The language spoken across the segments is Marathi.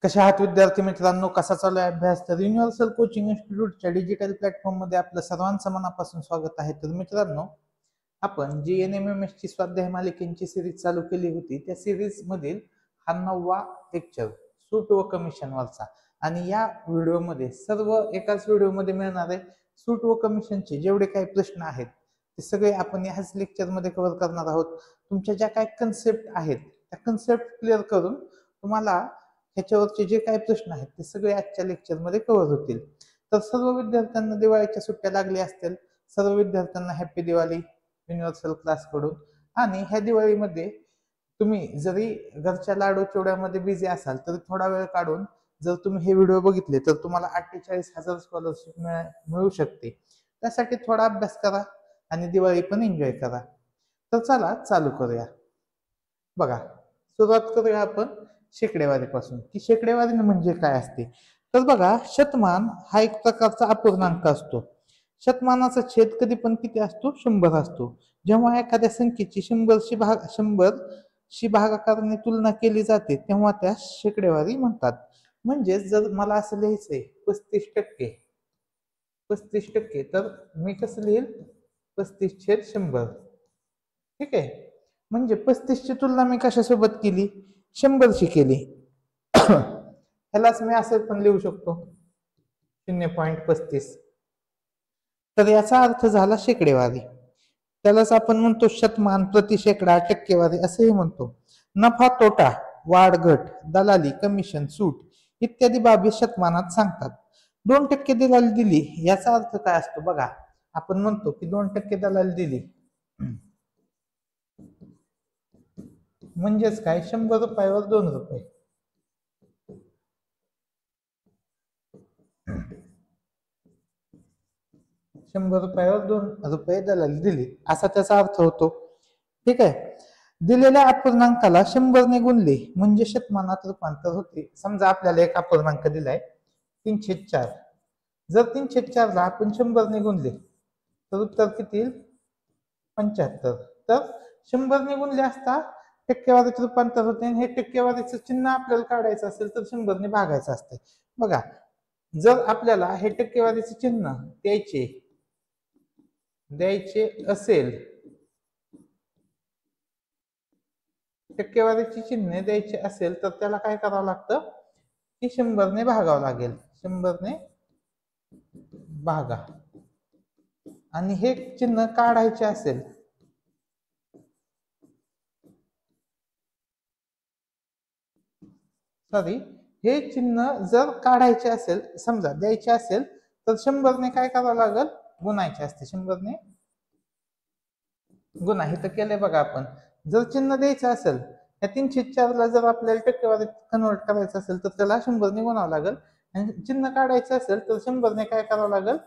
कशा आहात विद्यार्थी मित्रांनो, कसा चालू आहे अभ्यास? तर युनिव्हर्सल कोचिंग इन्स्टिट्यूटच्या डिजिटल प्लॅटफॉर्म मध्ये आपलं सर्वांचं मनापासून स्वागत आहे. तर मित्रांनो, आपण जी NMMS ची स्वाध्याय मालिकेची सिरीज चालू केली होती, त्या सिरीज मधील हा 9वा लेक्चर सूट व कमिशन वरचा. आणि या व्हिडिओमध्ये सर्व एकाच व्हिडिओमध्ये मिळणारे सूट व कमिशनचे जेवढे काही प्रश्न आहेत ते सगळे आपण याच लेक्चर मध्ये कव्हर करणार आहोत. तुमच्या ज्या काही कन्सेप्ट आहेत त्या कन्सेप्ट क्लिअर करून तुम्हाला ह्याच्यावरचे जे काही प्रश्न आहेत ते सगळे आजच्या लेक्चरमध्ये कव्हर होतील. तर सर्व विद्यार्थ्यांना दिवाळीच्या सुट्ट्या लागल्या असतील. सर्व विद्यार्थ्यांना हॅपी दिवाळी युनिव्हर्सल क्लास कडून. आणि ह्या दिवाळीमध्ये तुम्ही जरी घरच्या लाडू चिवड्यामध्ये बिझी असाल तर थोडा वेळ काढून जर तुम्ही हे व्हिडिओ बघितले तर तुम्हाला 48,000 स्कॉलरशिप मिळू शकते. त्यासाठी थोडा अभ्यास करा आणि दिवाळी पण एन्जॉय करा. तर चला चालू करूया. बघा, सुरुवात करूया आपण शेकडेवारीपासून की शेकडेवारी म्हणजे काय असते. तर बघा, शतमान हा एक प्रकारचा अपूर्णांक असतो. शतमानाचा छेद कधी पण किती असतो? 100 असतो. जेव्हा एखाद्या संख्येची 100शी भागाकाराने तुलना केली जाते तेव्हा त्या शेकडेवारी म्हणतात. म्हणजे जर मला असं लिहायचंय 35%, 35%, तर मी कसं लिहिल? 35/100. ठीक आहे. म्हणजे 35ची तुलना मी कशासोबत केली? 100शी केली. ह्यालाच मी असं पण लिहू शकतो 0.35. तर याचा अर्थ झाला शेकडेवारी. त्यालाच आपण म्हणतो शतमान, प्रति शेकडा, टक्केवारी असेही म्हणतो. नफा तोटा, वाढ घट, दलाली, कमिशन, सूट इत्यादी बाबी शतमानात सांगतात. 2% दलाली दिली याचा अर्थ काय असतो? बघा, आपण म्हणतो की 2% दलाली दिली म्हणजेच काय? 100 रुपयावर 2 रुपये. 100 रुपयावर 2 रुपये दलाली दिली असा त्याचा अर्थ होतो. ठीक आहे. दिलेल्या अपूर्णांकाला 100 ने गुणले म्हणजे शतमानात रूपांतर होते. समजा आपल्याला एक अपूर्णांक दिलाय 304. जर 304 ला आपण 100 ने गुणले तर उत्तर किती येईल? 75. तर 100 ने गुणले असता टक्केवारीत रूपांतर होते. हे टक्केवारीचं चिन्ह आपल्याला काढायचं असेल तर 100 ने भागायचं असते. बघा, जर आपल्याला हे टक्केवारीचे चिन्ह द्यायचे असेल, टक्केवारीची चिन्ह द्यायचे असेल तर त्याला काय करावं लागतं की 100 ने भागावं लागेल. 100 ने भागा. आणि हे चिन्ह काढायचे असेल हे चिन्ह जर काढायचे असेल, समजा द्यायचे असेल तर 100 ने काय करावं लागेल? गुणायचे असते. 100 ने गुणा. हे तर केलंय बघा आपण. जर चिन्ह द्यायचं असेल, या 304 ला जर आपल्याला टक्केवारीत कन्वर्ट करायचं असेल तर त्याला 100 ने गुणावं लागेल. आणि चिन्ह काढायचं असेल तर 100 ने काय करावं लागेल?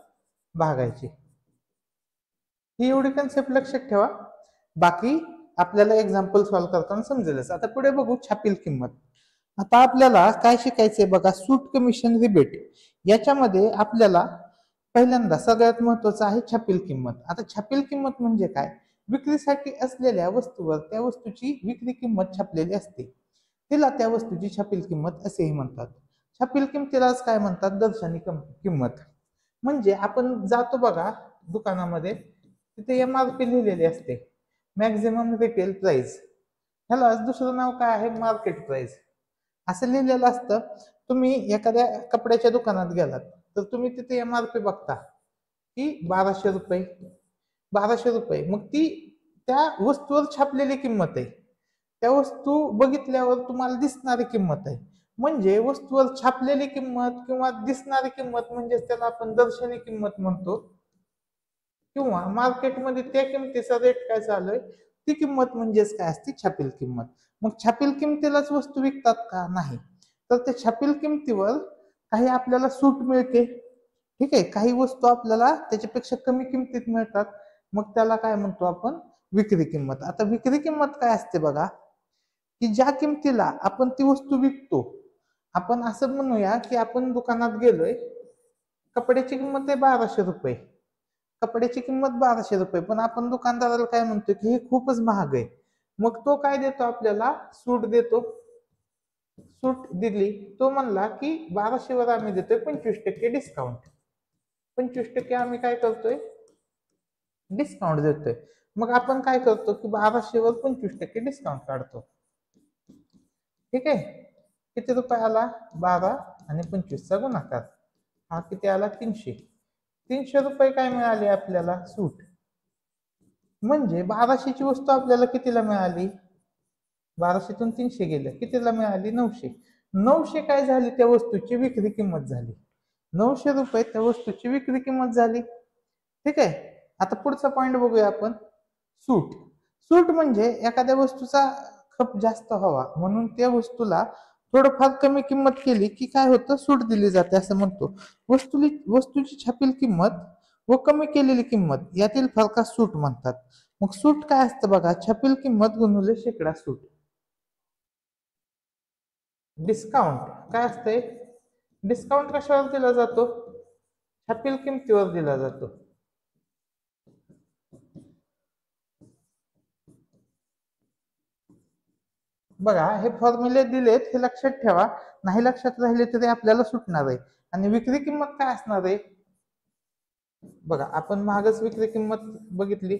भागायचे. ही एवढी कन्सेप्ट लक्षात ठेवा. बाकी आपल्याला एक्झाम्पल सॉल्व्ह करताना समजेलच. आता पुढे बघू छापील किंमत. आता आपल्याला काय शिकायचंय बघा, सूट, कमिशन, रिबेट. याच्यामध्ये आपल्याला पहिल्यांदा सगळ्यात महत्वाचं आहे छापील किंमत. आता छापील किंमत म्हणजे काय? विक्रीसाठी असलेल्या वस्तूवर त्या वस्तूची विक्री किंमत छापलेली असते. तिला त्या वस्तूची छापील किंमत असेही म्हणतात. छापील किंमतीलाच काय म्हणतात? दर्शनी किंमत. म्हणजे आपण जातो बघा दुकानामध्ये, तिथे MRP लिहिलेली असते, मॅक्झिमम रिटेल प्राइस. ह्याला दुसरं नाव काय आहे? मार्केट प्राइस असं लिहिलेलं असतं. तुम्ही एखाद्या कपड्याच्या दुकानात गेलात तर तुम्ही तिथे MRP बघता की 1200 रुपये, 1200 रुपये. मग ती त्या वस्तूवर छापलेली किंमत आहे. त्या वस्तू बघितल्यावर तुम्हाला दिसणारी किंमत आहे. म्हणजे वस्तूवर छापलेली किंमत किंवा दिसणारी किंमत म्हणजे त्याला आपण दर्शनी किंमत म्हणतो. किंवा मार्केटमध्ये त्या किमतीचा रेट काय चालू आहे ती किंमत म्हणजेच काय असते? छापील किंमत. मग छापील किमतीलाच वस्तू विकतात का? नाही. तर त्या छापील किमतीवर काही आपल्याला सूट मिळते. ठीक आहे. काही वस्तू आपल्याला त्याच्यापेक्षा कमी किमतीत मिळतात. मग त्याला काय म्हणतो आपण? विक्री किंमत. आता विक्री किंमत काय असते बघा, की ज्या किमतीला आपण ती वस्तू विकतो. आपण असं म्हणूया की आपण दुकानात गेलोय, कपड्याची किंमत आहे 1200 रुपये. कपड्याची किंमत 1200 रुपये, पण आपण दुकानदाराला काय म्हणतो की हे खूपच महाग आहे. मग तो काय देतो? आपल्याला सूट देतो. सूट दिली, तो म्हणला की 1200 वर आम्ही देतोय 25% डिस्काउंट. 25% आम्ही काय करतोय, डिस्काउंट देतोय. मग आपण काय करतो की 1200 वर 25% डिस्काउंट काढतो. ठीक आहे, किती रुपये आला, 12 आणि 25चा गुणाकार, हा किती आला, 300. 300 रुपये काय मिळाले आपल्याला, सूट. म्हणजे 1200ची वस्तू आपल्याला कितीला मिळाली, 1200तून 300 गेलं, कितीला मिळाली, 900. 900 काय झाली, त्या वस्तूची विक्री किंमत झाली. 900 रुपये त्या वस्तूची विक्री किंमत झाली. ठीक आहे, आता पुढचा पॉइंट बघूया आपण. सूट. सूट म्हणजे एखाद्या वस्तूचा खप जास्त व्हावा म्हणून त्या वस्तूला थोडंफार कमी किंमत केली की काय होतं, सूट दिली जाते असं म्हणतो. वस्तूची छापील किंमत व कमी केलेली किंमत यातील फरकास सूट म्हणतात. मग सूट काय असतं बघा, छापील किंमत गुणिले शेकडा सूट. डिस्काउंट काय असते, डिस्काउंट कशावर दिला जातो, छापील किमतीवर दिला जातो. बघा, हे फॉर्म्युले दिलेत, हे लक्षात ठेवा, नाही लक्षात राहिले तरी आपल्याला सुटणार आहे. आणि विक्री किंमत काय असणार आहे, बघा आपण महागच विक्री किंमत बघितली,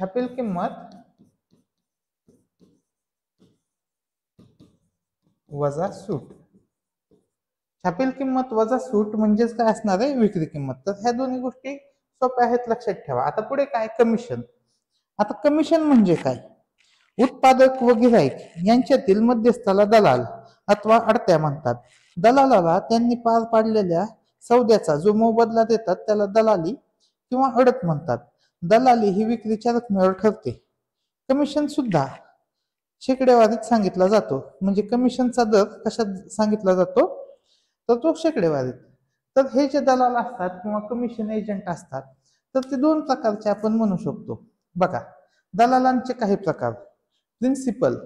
छापील किंमत वजा सूट. छापील किंमत वजा सूट म्हणजेच काय असणार आहे, विक्री किंमत. तर ह्या दोन्ही गोष्टी सोप्या आहेत, लक्षात ठेवा. आता पुढे काय, कमिशन. आता कमिशन म्हणजे काय, उत्पादक व गिराईक यांच्यातील मध्यस्थाला दलाल अथवा अडत्या म्हणतात. दलालाला त्यांनी पार पाडलेल्या सौद्याचा जो मोबदला देतात त्याला दलाली किंवा अडत म्हणतात. दलाली ही विक्रीच्या रकमेवर ठरते. कमिशन सुद्धा शेकडेवारीत सांगितला जातो. म्हणजे कमिशनचा दर कशात सांगितला जातो, तर तो शेकडेवारीत. तर हे जे दलाल असतात किंवा कमिशन एजंट असतात, तर ते दोन प्रकारचे आपण म्हणू शकतो. बघा, दलालांचे काही प्रकार. प्रिन्सिपल,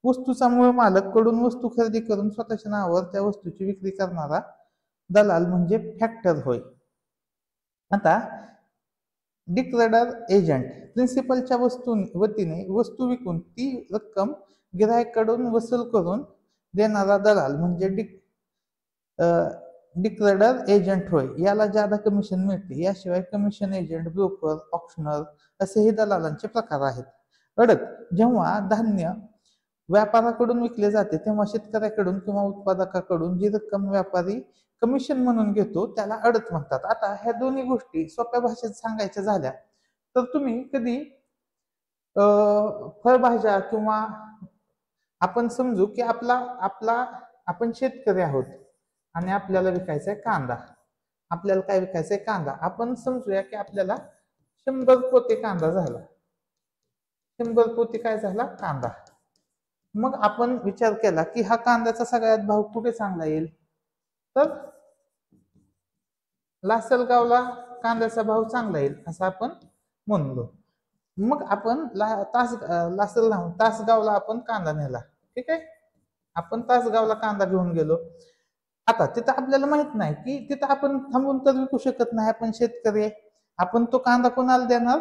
वस्तूचा मूळ मालक कडून वस्तू खरेदी करून स्वतःच्या नावावर त्या वस्तूची विक्री करणारा दलाल म्हणजे फॅक्टर होय. आता डिक्रेडर एजंट, प्रिन्सिपलच्या वतीने वस्तू विकून ती रक्कम गिरायकाकडून वसूल करून देणारा दलाल म्हणजे डिक्रेडर एजंट होय. याला जादा कमिशन मिळते. याशिवाय कमिशन एजंट, ब्रोकर, ऑप्शनर असेही दलालांचे प्रकार आहेत. अडत, जेव्हा धान्य व्यापाराकडून विकले जाते तेव्हा शेतकऱ्याकडून किंवा उत्पादकाकडून जी रक्कम व्यापारी कमिशन म्हणून घेतो त्याला अडत म्हणतात. आता ह्या दोन्ही गोष्टी सोप्या भाषेत सांगायच्या झाल्या तर तुम्ही कधी फळभाज्या किंवा आपण समजू की आपला आपला आपण शेतकरी आहोत आणि आपल्याला विकायचा आहे कांदा. आपल्याला काय विकायचा आहे, कांदा. आपण समजूया की आपल्याला 100 पोते कांदा झाला, 100 पोते काय झाला, कांदा. मग आपण विचार केला की हा कांद्याचा सगळ्यात भाव कुठे चांगला येईल, तर लासलगावला कांद्याचा भाव चांगला येईल असं आपण म्हणलो. मग आपण तासगावला आपण कांदा नेला. ठीक आहे, आपण तासगावला कांदा घेऊन गेलो. आता तिथं आपल्याला माहित नाही की तिथं आपण थांबून तर विकू शकत नाही, आपण शेतकरी आहे. आपण तो कांदा कोणाला देणार,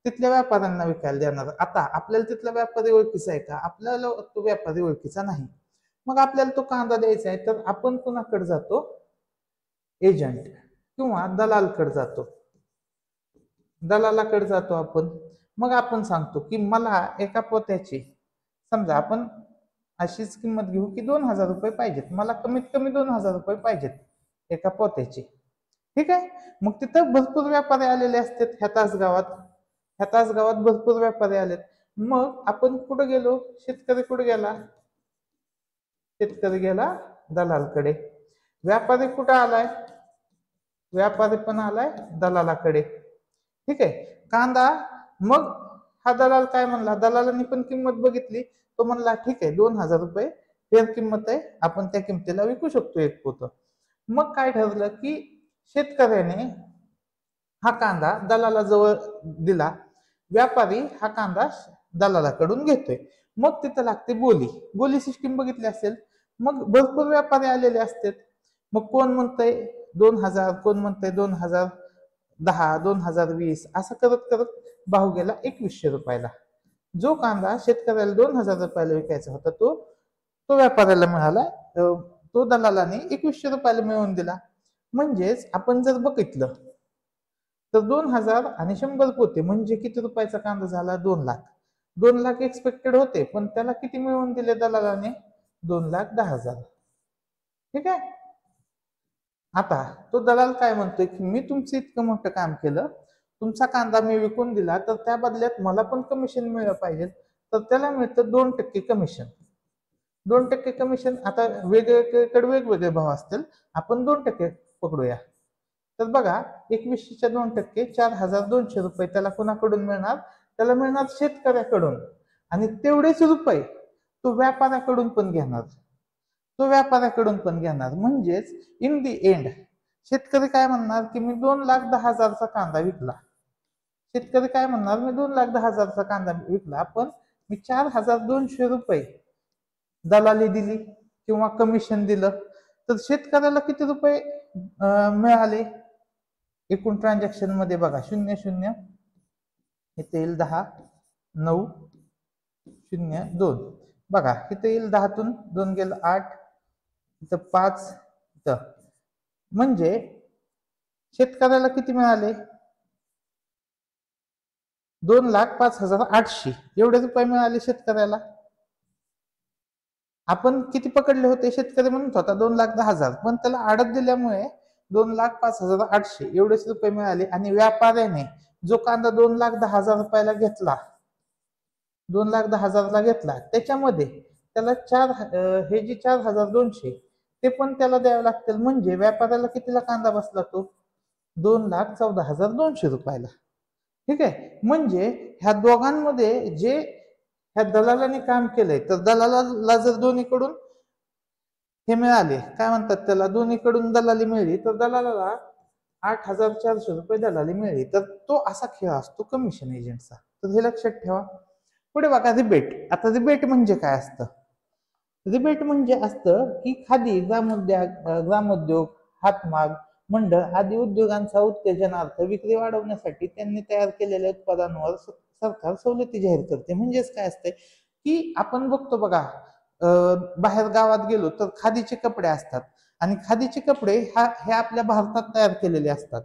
तिथल्या व्यापाऱ्यांना विकायला देणार. आता आपल्याला तिथला व्यापारी ओळखीचा आहे का, आपल्याला तो व्यापारी ओळखीचा नाही. मग आपल्याला तो कांदा द्यायचा आहे तर आपण कुणाकडे जातो, एजंट किंवा दलालकडे जातो. दलालाकडे जातो आपण. मग आपण सांगतो की मला एका पोत्याची, समजा आपण अशीच किंमत घेऊ की 2000 रुपये पाहिजेत, मला कमीत कमी 2000 रुपये पाहिजेत एका पोत्याची. ठीक आहे, मग तिथं भरपूर व्यापारी आलेले असतात. ह्या तासगावात भरपूर व्यापारी आलेत. मग आपण कुठं गेलो, शेतकरी कुठे गेला, शेतकरी गेला दलालकडे. व्यापारी कुठं आलाय, व्यापारी पण आलाय दलालाकडे. ठीक आहे, कांदा. मग हा दलाल काय म्हणला, दलालांनी पण किंमत बघितली. तो म्हणला ठीक आहे 2000 रुपये फेर किंमत आहे, आपण त्या किमतीला विकू शकतो एक पोत. मग काय ठरलं की शेतकऱ्याने हा कांदा दलाला जवळ दिला, व्यापारी हा कांदा दलालाकडून घेतोय. मग तिथं लागते बोली. बोली सिस्टीम बघितली असेल. मग भरपूर व्यापारी आलेले असतात. मग कोण म्हणतंय 2000, कोण म्हणतंय 2010, 2020, असं करत करत भाव गेला 2100 रुपयाला. जो कांदा शेतकऱ्याला 2,000 रुपयाला विकायचा होता तो तो व्यापाऱ्याला मिळाला, तो दलालाने 2100 रुपयाला मिळवून दिला. म्हणजेच आपण जर बघितलं तर 2,000 आणि 100 पोते म्हणजे किती रुपयाचा कांदा झाला? 2 लाख. 2 लाख एक्सपेक्टेड होते, पण त्याला किती मिळवून दिले दलालाने? 2,10,000. ठीक आहे. आता तो दलाल काय म्हणतोय की मी तुमचं इतकं मोठं काम केलं, तुमचा कांदा मी विकून दिला, तर त्या बदल्यात मला पण कमिशन मिळालं पाहिजे. तर त्याला मिळतं 2% कमिशन. 2% कमिशन. आता वेगवेगळीकडे वेगवेगळे भाव असतील, आपण 2% पकडूया. तर बघा, 2100च्या 2% 4,200 रुपये त्याला कुणाकडून मिळणार? त्याला मिळणार शेतकऱ्याकडून. आणि तेवढेच रुपये तो व्यापाऱ्याकडून पण घेणार. म्हणजेच इन दी एंड शेतकरी काय म्हणणार की मी 2,10,000चा कांदा विकला. शेतकरी काय म्हणणार? मी 2,10,000चा कांदा विकला, पण मी 4,200 रुपये दलाली दिली किंवा कमिशन दिलं, तर शेतकऱ्याला किती रुपये मिळाले? एकूण ट्रान्झॅक्शन मध्ये बघा, 00 इथे येईल 10, 9, 0, 2. बघा इथे येईल 10तून 2 गेलं 8, इथं 5, इथं. म्हणजे शेतकऱ्याला किती मिळाले? 2,05,800 एवढे रुपये मिळाले शेतकऱ्याला. आपण किती पकडले होते? शेतकरी म्हणत होता 2,10,000, पण त्याला आडत दिल्यामुळे 2,05,800 एवढेच रुपये मिळाले. आणि व्यापाऱ्याने जो कांदा 2,10,000 रुपयाला घेतला, 2,10,000ला घेतला, त्याच्यामध्ये त्याला हे जे 4,200 ते पण त्याला द्यावे लागतील. म्हणजे व्यापाऱ्याला कितीला कांदा बसला? तो 2,14,200 रुपयाला. ठीक आहे. म्हणजे ह्या दोघांमध्ये जे ह्या दलालाने काम केलंय, तर दलालाला जर दोन्हीकडून हे मिळाले, काय म्हणतात त्याला, दोन्हीकडून दलाली मिळली, तर दलालाला 8,400 रुपये दलाली मिळली. तर तो असा खेळ असतो कमिशन एजंटचा. तर हे लक्षात ठेवा. पुढे बघा रिबेट. आता रिबेट म्हणजे काय असतं? रिबेट म्हणजे असतं की खादी, ग्रामोद्योग, हातमाग, मंडळ आदी उद्योगांचा उत्तेजनार्थ विक्री वाढवण्यासाठी त्यांनी तयार केलेल्या उत्पादनांवर सरकार सवलती जाहीर करते. म्हणजेच काय असते की आपण बघतो बघा, बाहेर गावात गेलो तर खादीचे कपडे असतात, आणि खादीचे कपडे हे आपल्या भारतात तयार केलेले असतात.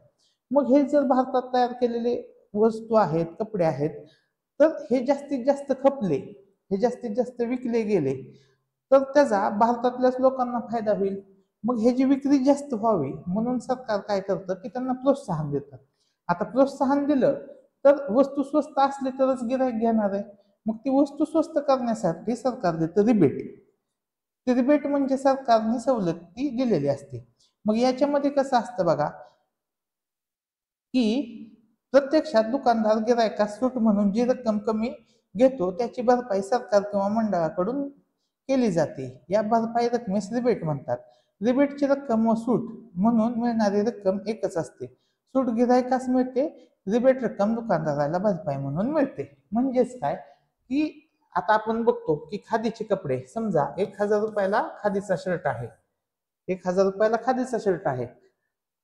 मग हे जर भारतात तयार केलेले वस्तू आहेत, कपडे आहेत, तर हे जास्तीत जास्त खपले, हे जास्तीत जास्त विकले गेले, तर त्याचा भारतातल्याच लोकांना फायदा होईल. मग ह्याची विक्री जास्त व्हावी म्हणून सरकार काय करतं की त्यांना प्रोत्साहन देतं. आता प्रोत्साहन दिलं तर वस्तू स्वस्त असली तरच गिराईक घेणार आहे. मग ती वस्तू स्वस्त करण्यासाठी सरकार देतं रिबेट. ते रिबेट म्हणजे सरकारने सवलती दिलेली असते. मग याच्यामध्ये कसं असतं बघा, की प्रत्यक्षात दुकानदार गिरायकास सूट म्हणून जी रक्कम कमी घेतो त्याची भरपाई सरकार किंवा मंडळाकडून केली जाते. या भरपाई रकमेस रिबेट म्हणतात. रिबेटची रक्कम व सूट म्हणून मिळणारी रक्कम एकच असते. सूट गिरायकास मिळते, रिबेट रक्कम दुकानदाराला भरपाई म्हणून मिळते. म्हणजेच काय की आता आपण बघतो की खादीचे कपडे, समजा 1,000 रुपयाला खादीचा शर्ट आहे, 1,000 रुपयाला खादीचा शर्ट आहे.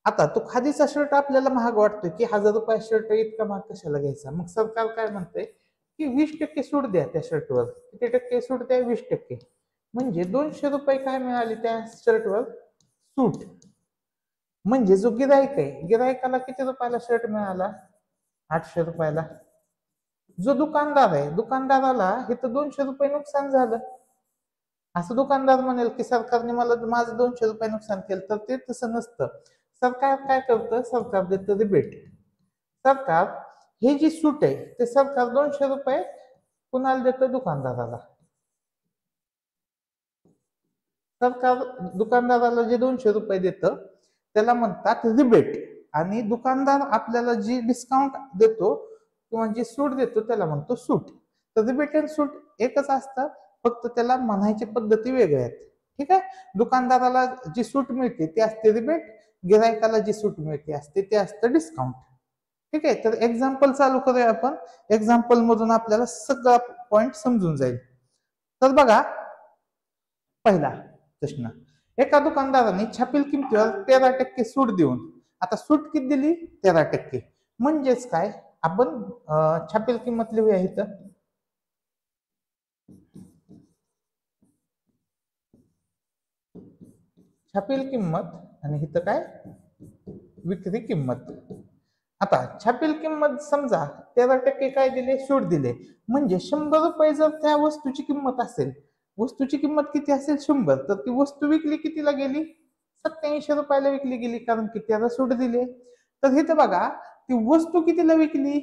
आता तो खादीचा शर्ट आपल्याला महाग वाटतोय की 1,000 रुपये शर्ट इतका महाग कशाला घ्यायचा? मग सरकार काय म्हणतंय की 20% सूट द्या त्या शर्टवर. किती टक्के सूट द्या? 20%. म्हणजे 200 रुपये काय मिळाले त्या शर्टवर? सूट. म्हणजे जो गिराईक आहे, गिराईकाला किती रुपयाला शर्ट मिळाला? 800 रुपयाला. जो दुकानदार आहे, दुकानदाराला इथं 200 रुपये नुकसान झालं. असं दुकानदार म्हणेल की सरकारने मला माझं 200 रुपये नुकसान केलं, तर ते तसं नसतं. सरकार काय करतं? सरकार देतं रिबेट. सरकार हे जी सूट आहे ते सरकार 200 रुपये कुणाला देतं? दुकानदाराला. सरकार दुकानदाराला जे 200 रुपये देतं त्याला म्हणतात रिबेट. आणि दुकानदार आपल्याला जी डिस्काउंट देतो किंवा जी सूट देतो त्याला म्हणतो सूट. तर रिबेट आणि सूट एकच असतं, फक्त त्याला म्हणायची पद्धती वेगळ्या आहेत. ठीक आहे. दुकानदाराला जी सूट मिळते ती असते रिबेट, गिरायकाला जी सूट मिळते असते ते असतं डिस्काउंट. ठीक आहे. तर एक्झाम्पल चालू करूया आपण. एक्झाम्पल मधून आपल्याला सगळा पॉइंट समजून जाईल. तर बघा, पहिला प्रश्न, एका दुकानदाराने छापील किमतीवर 13% सूट देऊन, आता सूट किती दिली? 13%. म्हणजेच काय, आपण छापील किंमत लिहूया इथं. छापील किंमत आणि इथं काय विक्री किंमत. आता छापील किंमत समजा 13% काय दिले सूट दिले, म्हणजे 100 रुपये जर त्या वस्तूची किंमत असेल, वस्तूची किंमत किती असेल 100, तर ती वस्तू विकली कितीला गेली 87 रुपयाला विकली गेली, कारण की त्याला सूट दिले. तर इथं बघा ती वस्तू कितीला विकली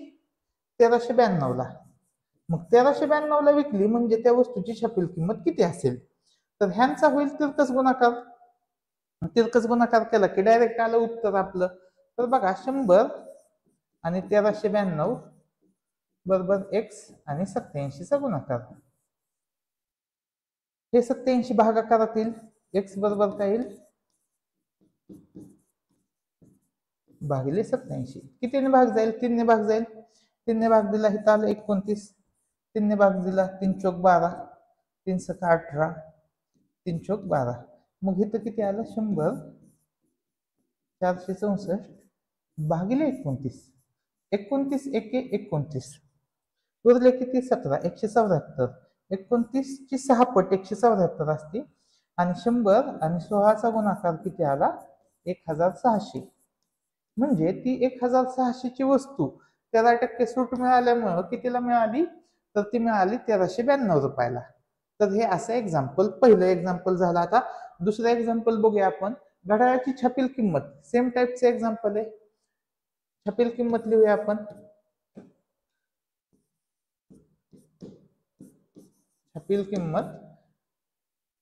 1392 ला. मग 1392 ला विकली म्हणजे त्या वस्तूची छापील किंमत किती असेल, तर ह्यांचा होईल तिरकस गुणाकार. तिरकस गुणाकार केला की डायरेक्ट आलं उत्तर आपलं. तर बघा 100 आणि 1392 बरोबर x आणि 87 चा गुणाकार. हे 87 भागाकारातील x बरोबर काय येईल भागिले 87. कितीने भाग जाईल 3 ने भाग जाईल. 3 ने भाग दिला इथं आलं 29. 3 ने भाग दिला 3 चौक 12, 3 सका 18, 3 चौक 12. मग इथं किती आलं 100 464 भागिले 29. 29 एके 29 उरले किती 17 174. 29 ची 6 पट 174 असते आणि 100 आणि 16 चा गुणाकार किती आला 1600. म्हणजे ती 1600 ची वस्तू 13% सूट मिळाल्यामुळं कितीला मिळाली, तर ती मिळाली 1392 रुपयाला. तर हे असं एक्झाम्पल, पहिलं एक्झाम्पल झालं. आता दुसरं एक्झाम्पल बघूया आपण. घड्याळाची छापील किंमत, सेम टाईपचे एक्झाम्पल आहे. छापील किंमत लिहूया आपण. छापील किंमत,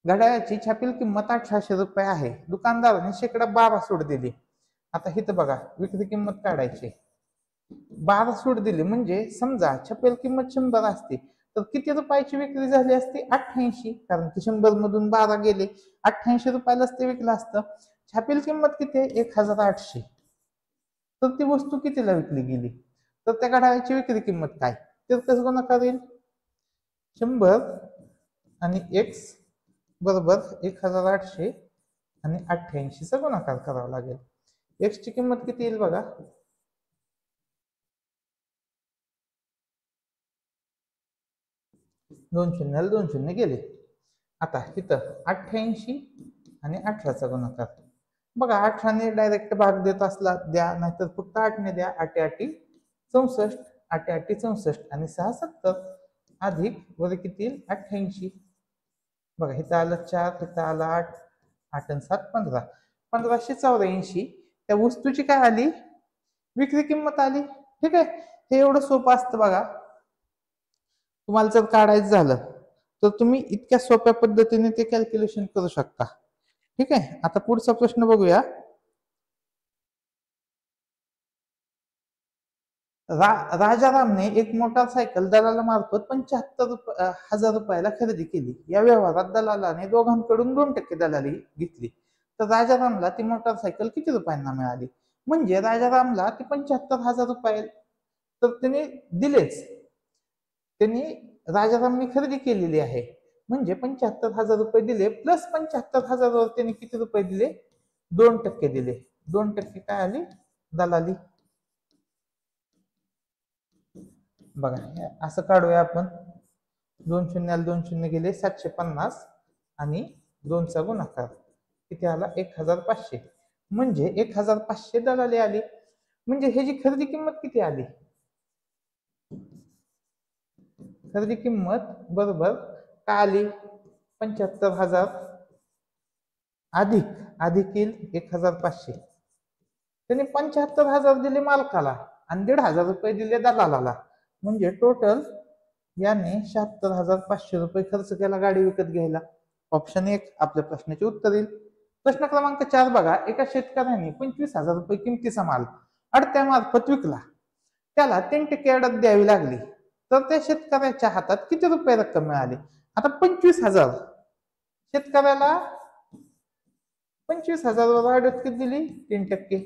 घड्याळाची छापील किंमत 1800 रुपये आहे. दुकानदाराने शेकडा 12 सूट दिली. आता इथं बघा विक्री किंमत काढायची. 12 सूट दिली म्हणजे समजा छापील किंमत 100 असते, तर किती रुपयाची विक्री झाली असती 88, कारण की 100 मधून 12 गेले 88 रुपयालाच ते विकलं असतं. छापील किंमत किती आहे 1800. तर ती वस्तू कितीला विकली गेली, तर त्या घड्याळाची विक्री किंमत काय, तर कसं गुणाकार येईल 100 आणि x बरोबर 1800 आणि 88 चा गुणाकार करावा लागेल. x ची किंमत किती येईल बघा 2 शून्याला 2 शून्य गेले. आता इथं 88 आणि 18 चा गुणाकार बघा. 18 ने डायरेक्ट भाग देत असला द्या, नाहीतर फक्त 8 ने द्या. 8 8 64, 8 8 64 आणि 6 70 अधिक वर किती येईल 88. बघा इथं आलं 4, इथं आलं 8, 8 आणि 7 15, 1584. त्या वस्तूची काय आली विक्री किंमत आली. ठीक आहे, हे एवढं सोपं असतं बघा. तुम्हाला जर काढायचं झालं तर तुम्ही इतक्या सोप्या पद्धतीने ते कॅल्क्युलेशन करू शकता. ठीक आहे, आता पुढचा प्रश्न बघूया. राजारामने एक मोटारसायकल दलालामार्फत 75,000 रुपयाला खरेदी केली. या व्यवहारात दलालाने दोघांकडून 2% दलाली घेतली. तर राजारामला ती मोटारसायकल किती रुपयांना मिळाली. म्हणजे राजारामला ती 75,000 रुपये तर त्याने दिलेच. त्यांनी राजारामने खरेदी केलेली आहे, म्हणजे 75,000 रुपये दिले प्लस 75,000 वर त्यांनी किती रुपये दिले 2% दिले. 2% काय आली दलाली. बघा असं काढूया आपण. 2 शून्याला 2 शून्य गेले 750 आणि 2 चा गुणाकार किती आला 1500. म्हणजे 1500 दलाली आली. म्हणजे ह्याची खरेदी किंमत किती आली, खरेदी किंमत बरोबर काय आली 75,000 अधिक अधिक येईल 1500. त्यांनी 75,000 दिले मालकाला आणि 1,500 रुपये दिले दलालाला. म्हणजे टोटल याने 76,500 रुपये खर्च केला गाडी विकत घ्यायला. ऑप्शन 1 आपल्या प्रश्नाचे उत्तर येईल. प्रश्न क्रमांक 4 बघा. एका शेतकऱ्याने 25,000 रुपये किमतीचा माल अडत्यामार्फत विकला. त्याला 3% अडत द्यावी लागली. तर त्या शेतकऱ्याच्या हातात किती रुपये रक्कम मिळाली. आता 25,000 शेतकऱ्याला 25,000 वर अडत किती दिली 3%.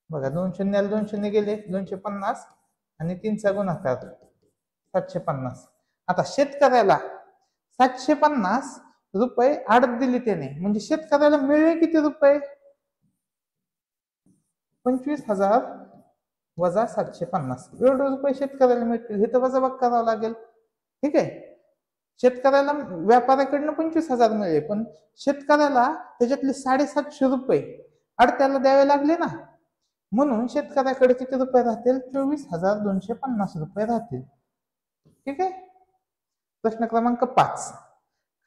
बघा 2 शून्याला 2 शून्य गेले 250 आणि 3 चा गुणाकार 750. आता शेतकऱ्याला 750 रुपये अडत दिली त्याने, म्हणजे शेतकऱ्याला मिळले किती रुपये 25,000 वजा 750 एवढे रुपये शेतकऱ्याला मिळतील. हे तर वजाबाकी करावं लागेल. ठीक आहे, शेतकऱ्याला व्यापाऱ्याकडनं 25,000 मिळाले, पण शेतकऱ्याला त्याच्यातले 750 रुपये अडत्याला द्यावे लागले ना, म्हणून शेतकऱ्याकडे किती रुपये राहतील? 24,250 रुपये राहतील. ठीक आहे. प्रश्न क्रमांक 5.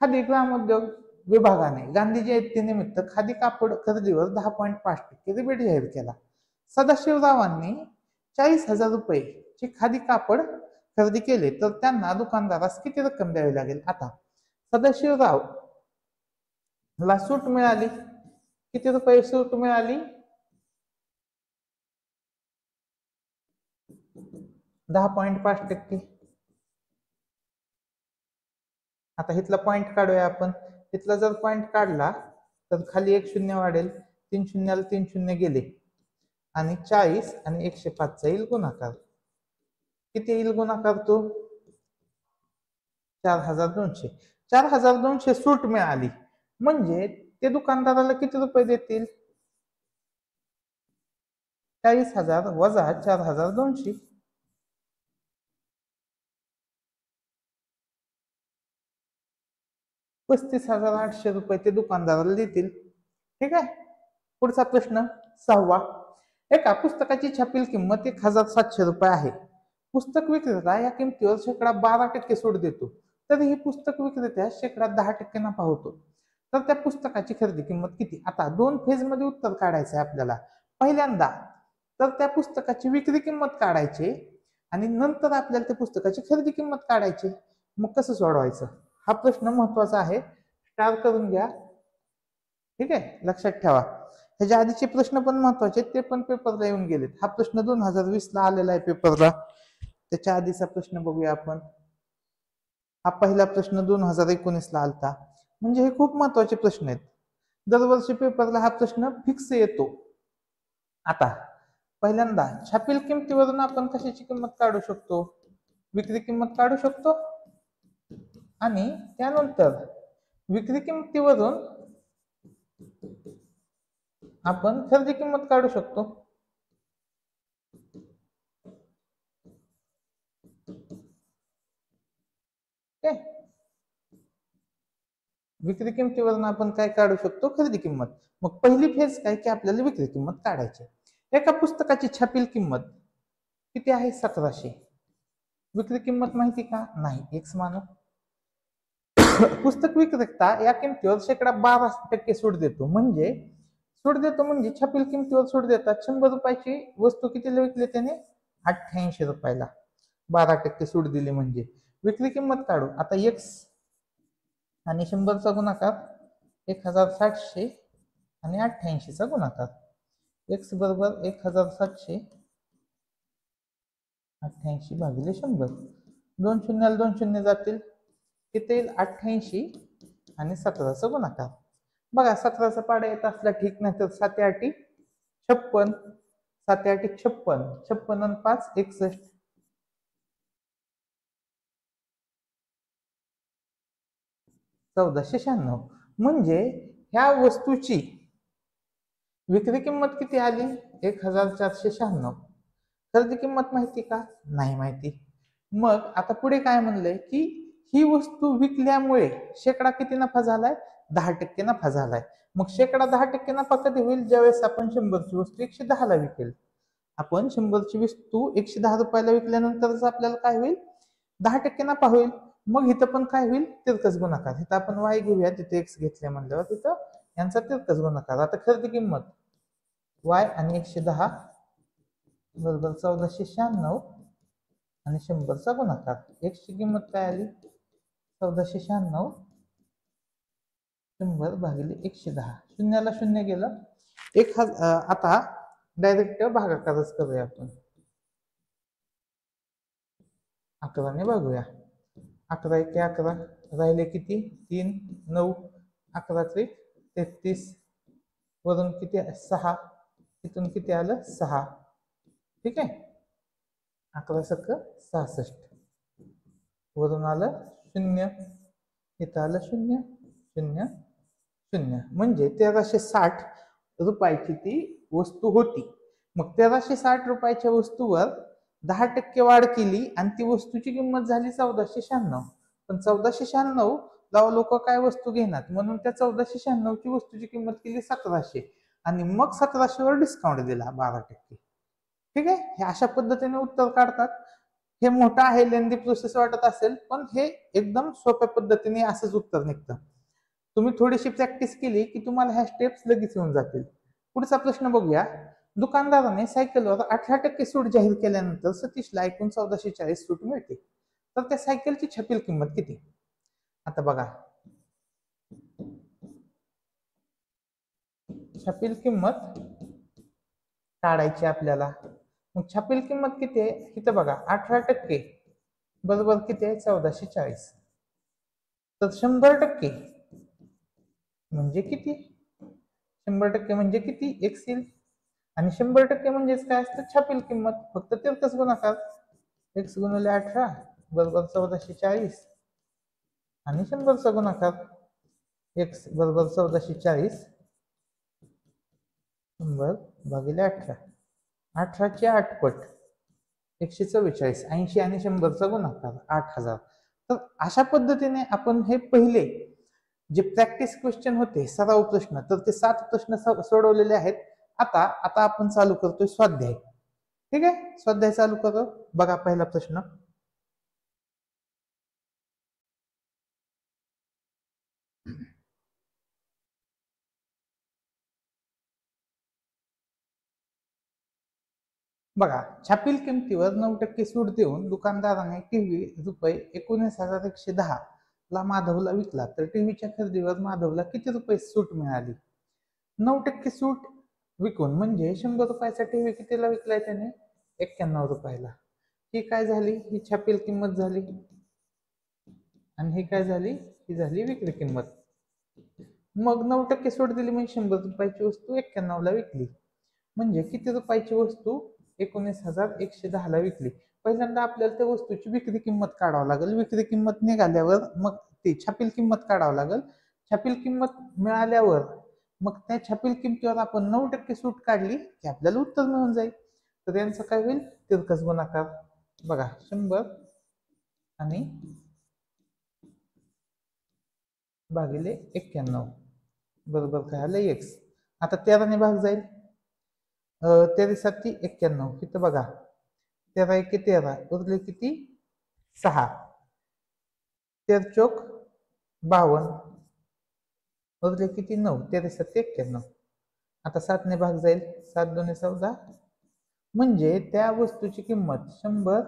खादी ग्रामोद्योग विभागाने गांधी जयंतीनिमित्त खादी कापड खरेदीवर 10.5% रिबेट जाहीर केला. सदाशिवरावांनी 40,000 रुपये खादी कापड खरेदी केले तर त्यांना दुकानदारास किती रक्कम द्यावी लागेल? आता सदाशिवराव ला सूट मिळाली, किती रुपये सूट मिळाली? 10.5%. आता इथला पॉइंट काढूया आपण. इथला जर पॉइंट काढला तर खाली 1 शून्य वाढेल, 3 शून्याला 3 शून्य गेले आणि 40 आणि 105 चा येईल गुणाकार. किती येईल गुणाकार? तो 4,200. 4,200 सूट मिळाली म्हणजे ते दुकानदाराला किती रुपये देतील? 40,000 वजा 4,200. 35,800 रुपये ते दुकानदाराला देतील. ठीक आहे. पुढचा प्रश्न 6वा. एका पुस्तकाची छापील किंमत 1,700 रुपये आहे. पुस्तक विक्रेता या किमतीवर 12% सूट देतो, तरीही पुस्तक विक्रेत्यास 10% नफा होतो. तर त्या पुस्तकाची खरेदी किंमत किती? आता 2 फेज मध्ये उत्तर काढायचं आहे आपल्याला. पहिल्यांदा तर त्या पुस्तकाची विक्री किंमत काढायची आणि नंतर आपल्याला त्या पुस्तकाची खरेदी किंमत काढायची. मग कसं सोडवायचं? हा प्रश्न महत्वाचा आहे, स्टार करून घ्या. ठीक आहे, लक्षात ठेवा. ह्याच्या आधीचे प्रश्न पण महत्वाचे, ते पण पेपरला येऊन गेलेत. हा प्रश्न 2020 ला आलेला आहे पेपरला. त्याच्या आधीचा प्रश्न बघूया आपण. हा पहिला प्रश्न 2019 ला आलता. म्हणजे हे खूप महत्वाचे प्रश्न आहेत. दरवर्षी पेपरला हा प्रश्न फिक्स येतो. आता पहिल्यांदा छापील किमतीवरून आपण कशाची किंमत काढू शकतो? विक्री किंमत काढू शकतो आणि त्यानंतर विक्री किंमतीवरून आपण खरेदी किंमत काढू शकतो. विक्री किंमतीवरून आपण काय काढू शकतो? खरेदी किंमत. मग पहिली फेज काय की आपल्याला विक्री किंमत काढायची. एका पुस्तकाची छापील किंमत किती आहे? 1700. विक्री किंमत माहिती का? नाही. एक्स मानू. पुस्तक विक्रेता या किमतीवर 12% सूट देतो. म्हणजे छापील किमतीवर सूट देतात. 100 रुपयाची वस्तू कितीला विकली त्याने? 88 रुपयाला. 12% सूट दिली म्हणजे विक्री किंमत काढू. आता एक्स आणि 100 चा गुणाकार 1,700 आणि 88 चा गुणाकार. एक्स बरोबर 1,700 88 भागिले 100. 2 शून्याला 2 शून्य जातील. किती येईल? 88 आणि 17 चा गुणाकार. बघा 17 चा पाडा येत असला ठीक, नाही तर 7 8 56. 7 8 56. 56 आणि 5 61. 1496. म्हणजे ह्या वस्तूची विक्री किंमत किती आली? 1,496. खरेदी किंमत माहिती का? नाही माहिती. मग आता पुढे काय म्हणलंय की ही वस्तू विकल्यामुळे किती नफा झालाय? 10% नफा झालाय. मग 10% नफा कधी होईल? ज्यावेळेस आपण 100 ची वस्तू 110 ला विकेल. आपण 100 ची वस्तू 110 रुपयाला विकल्यानंतरच आपल्याला काय होईल? 10% नफा होईल. मग इथं पण काय होईल? तिरकस गुणाकार. इथं आपण y घेऊया, तिथे x घेतल्या म्हणल्यावर तिथं यांचा तिरकस गुणाकार. आता खरेदी किंमत y आणि 110 बरोबर 1496 आणि 100 चा गुणाकार. x ची किंमत काय आली? 1496. 100 भागिले 110. शून्याला शून्य गेलं. आता डायरेक्ट भागाकारच करूया आपण. 11 ने बघूया. 11 एके 11 राहिले किती? 3 9. 11 त्रिक 33. वरून किती? 6. इथून किती आलं? 6. ठीक आहे. 11 सक 66. वरून आलं 0. इथं आलं 0 0 0. म्हणजे 1360 रुपयाची ती वस्तू होती. मग 1360 रुपयाच्या वस्तूवर 10% वाढ केली आणि ती वस्तूची किंमत झाली 1496. पण 1496 ला लोक काय वस्तू घेणार, म्हणून त्या 1496 ची वस्तूची किंमत केली 1700 आणि मग 1700 वर डिस्काउंट दिला 12%. ठीक आहे, हे अशा पद्धतीने उत्तर काढतात. हे मोठं आहे, लेंदी प्रोसेस वाटत असेल, पण हे एकदम सोप्या पद्धतीने असंच उत्तर निघतं. तुम्ही थोडीशी प्रॅक्टिस केली की तुम्हाला ह्या स्टेप्स लगेच येऊन जातील. पुढचा प्रश्न बघूया. दुकानदाराने सायकलवर 18% सूट जाहीर केल्यानंतर सतीशला एकूण 1440 सूट मिळते, तर त्या सायकलची छपील किंमत किती? आता बघा, छपील किंमत काढायची आपल्याला. मग छपील किंमत किती आहे इथं बघा, 18% बरोबर किती आहे 1440. तर 100% म्हणजे किती? 100% म्हणजे किती? एक्स येईल. आणि 100% म्हणजेच काय असतं? छापील किंमत. फक्त तिरकस गुणाकार, एक्स गुणिले 18 बरोबर 1440 आणि 100चा गुणाकार, एक्स बरोबर 1440 100 भागिले 18, 18चे 8 पट 144, 80 आणि 100चा गुणाकार 8000. तर अशा पद्धतीने आपण हे पहिले जे प्रॅक्टिस क्वेश्चन होते, सराव प्रश्न, तर ते 7 प्रश्न सोडवलेले आहेत. आता आपण चालू करतोय स्वाध्याय. ठीक आहे, स्वाध्याय चालू करू. बघा पहिला प्रश्न. बघा, छापील किमतीवर 9% सूट देऊन दुकानदाराने टीव्ही रुपये 19,110 ला माधवला विकला, तर टीव्हीच्या खरेदीवर माधवला किती रुपये सूट मिळाली? 9% सूट विकून म्हणजे 100 रुपयाचा टीव्ही कितीला विकलाय त्याने? 91 रुपयाला. ही काय झाली? ही छापील किंमत झाली. आणि ही काय झाली? ही झाली विक्री किंमत. मग 9% सूट दिली म्हणजे 100 रुपयाची वस्तू 91 ला विकली, म्हणजे किती रुपयाची वस्तू? 19,110 ला विकली. पहिल्यांदा आपल्याला त्या वस्तूची विक्री किंमत काढावं लागेल. विक्री किंमत निघाल्यावर मग ती छापील किंमत काढावं लागेल. छापील किंमत मिळाल्यावर मग त्या छापील किमतीवर आपण 9% सूट काढली की आपल्याला उत्तर मिळून जाईल. तर यांचं काय होईल? तिरकस गुणाकार. बघा, 100 आणि भागिले 91 बरोबर काय आलं? एक्स. आता 13 ने भाग जाईल. 13 7 91. इथं बघा, 13 1 13 उरले किती? 6. 13 चोक 52 उरले किती? 9. 13 7 91. आता 7 ने भाग जाईल. 7 2 14. म्हणजे त्या वस्तूची किंमत 100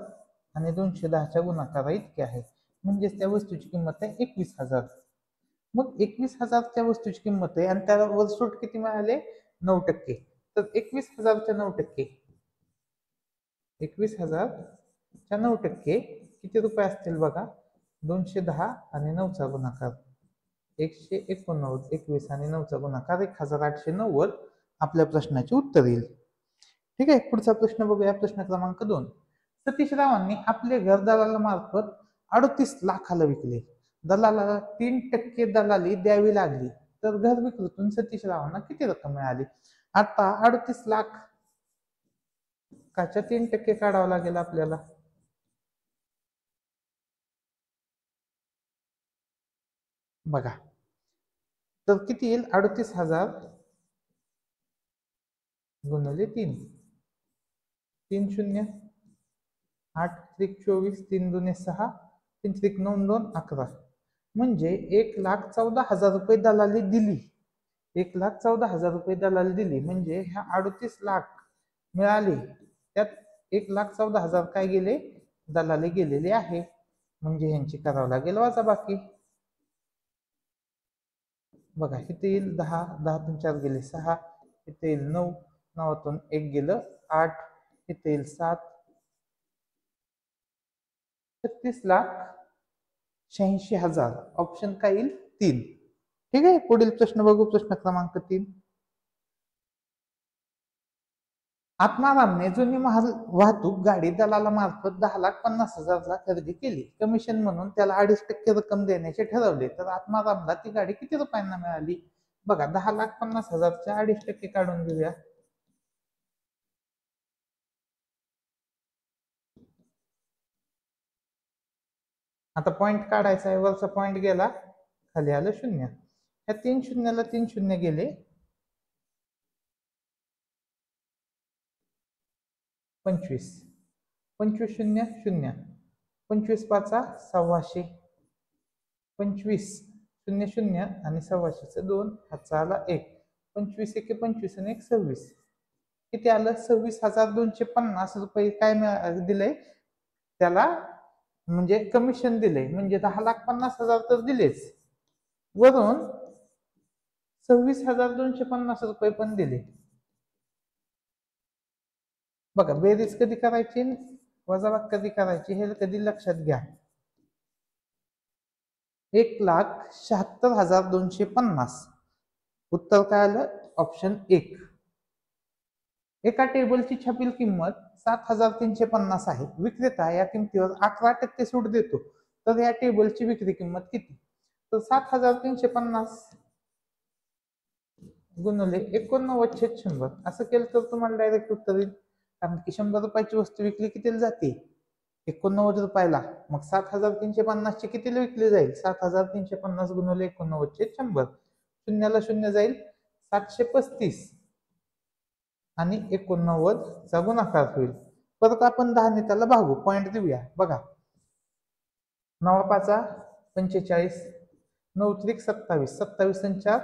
आणि 210च्या गुणाकारा इतकी आहे. म्हणजेच त्या वस्तूची किंमत आहे 21,000. मग 21,000 वस्तूची किंमत आहे आणि त्यावर सूट किती मिळाले? 9%. तर 21,000च्या 9%, 21,000च्या 9% किती रुपये असतील बघा? 210 आणि 9चा गुणाकार 189. 21 आणि 9चा गुणाकार 1890. आपल्या प्रश्नाचे उत्तर येईल. ठीक आहे, पुढचा प्रश्न बघूया. प्रश्न क्रमांक 2. सतीश रावांनी आपले घर दलाला मार्फत 38 लाखाला विकले. दलालाला 3% दलाली द्यावी लागली, तर घर विक्रीतून सतीश रावांना किती रक्कम मिळाली? आता 38 लाख काच्या 3% काढावं लागेल आपल्याला. बघा, तर किती येईल? 38,000 गुणिले 3, 3 0 8 त्रिक 24, 3 2 6, 3 त्रिक 9 2 11. म्हणजे 1,14,000 रुपये दलाली दिली. 1,14,000 रुपये दलाली दिली म्हणजे ह्या 38 लाख मिळाले, त्यात 1,14,000 काय गेले? दलाली गेलेले आहे. म्हणजे ह्यांची करावं लागेल वजाबाकी. बघा, इथे येईल 10, 10 4 गेले 6, इथे येईल 9, 9तून 1 गेलं 8, इथे येईल 7, 36,86,000. ऑप्शन काय येईल? 3. ठीक आहे, पुढील प्रश्न बघू. प्रश्न क्रमांक 3. आत्मारामने जुनी माल वाहतूक गाडी दलाला मार्फत 10,50,000 खरेदी केली. कमिशन म्हणून त्याला 2.5% रक्कम देण्याचे ठरवले, तर आत्मारामला ती गाडी किती रुपयांना मिळाली? बघा, 10,50,000च्या 2.5% काढून घेऊया. आता पॉईंट काढायचा आहे, वरचा पॉईंट गेला, खाली आलं शून्य. ह्या 3 शून्याला 3 शून्य गेले, 25. 25 शून्य शून्य, 25 पाचा 600, 25 शून्य शून्य आणि 600 2, हातचा आला 1. 25 एके 25 आणि 1 26. किती आलं? 26,250 रुपये काय दिलंय त्याला, म्हणजे कमिशन दिले, म्हणजे 10,50,000 तर दिलेच, वरून 26,250 रुपये पण दिले. बघा, बेरीज कधी करायची, वजाबाकी कधी करायची हे कधी लक्षात घ्या. 1,76,250. उत्तर काय आलं? ऑप्शन 1. एका टेबलची छापील किंमत 7,350 आहे. विक्रेता या किमतीवर 11% सूट देतो, तर या टेबलची विक्री किंमत किती? तर 7,350 गुणिले 89/100 असं केलं तर तुम्हाला डायरेक्ट उत्तर येईल. कारण की 100 रुपयाची वस्तू विकली कितीला जाते? 89 रुपयाला. मग 7,350 ची कितीला विकली जाईल? 7,350 गुणिले 89/100. शून्याला शून्य जाईल, 735 आणि 89 चा गुणाकार होईल. परत आपण 10 ने त्याला भागू, पॉईंट देऊया. बघा, 9 पाचा 45, 9 त्रिक 27, 27 आणि 4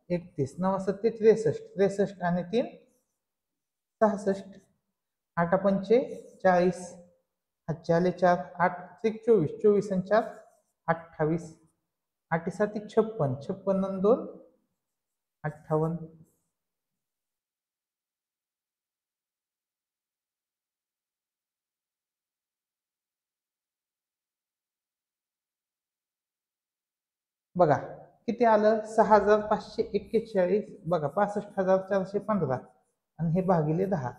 31, 9 सत्ते 63, 63 आणि 3 66, 8 पंचे 40, हातचे आले 4, 8 त्रिक 24, 24 आणि 4 28, 8 7 56, 56 आणि 2 58. बघा किती आलं? 6,541. बघा, 65,415 आणि हे भागिले 10.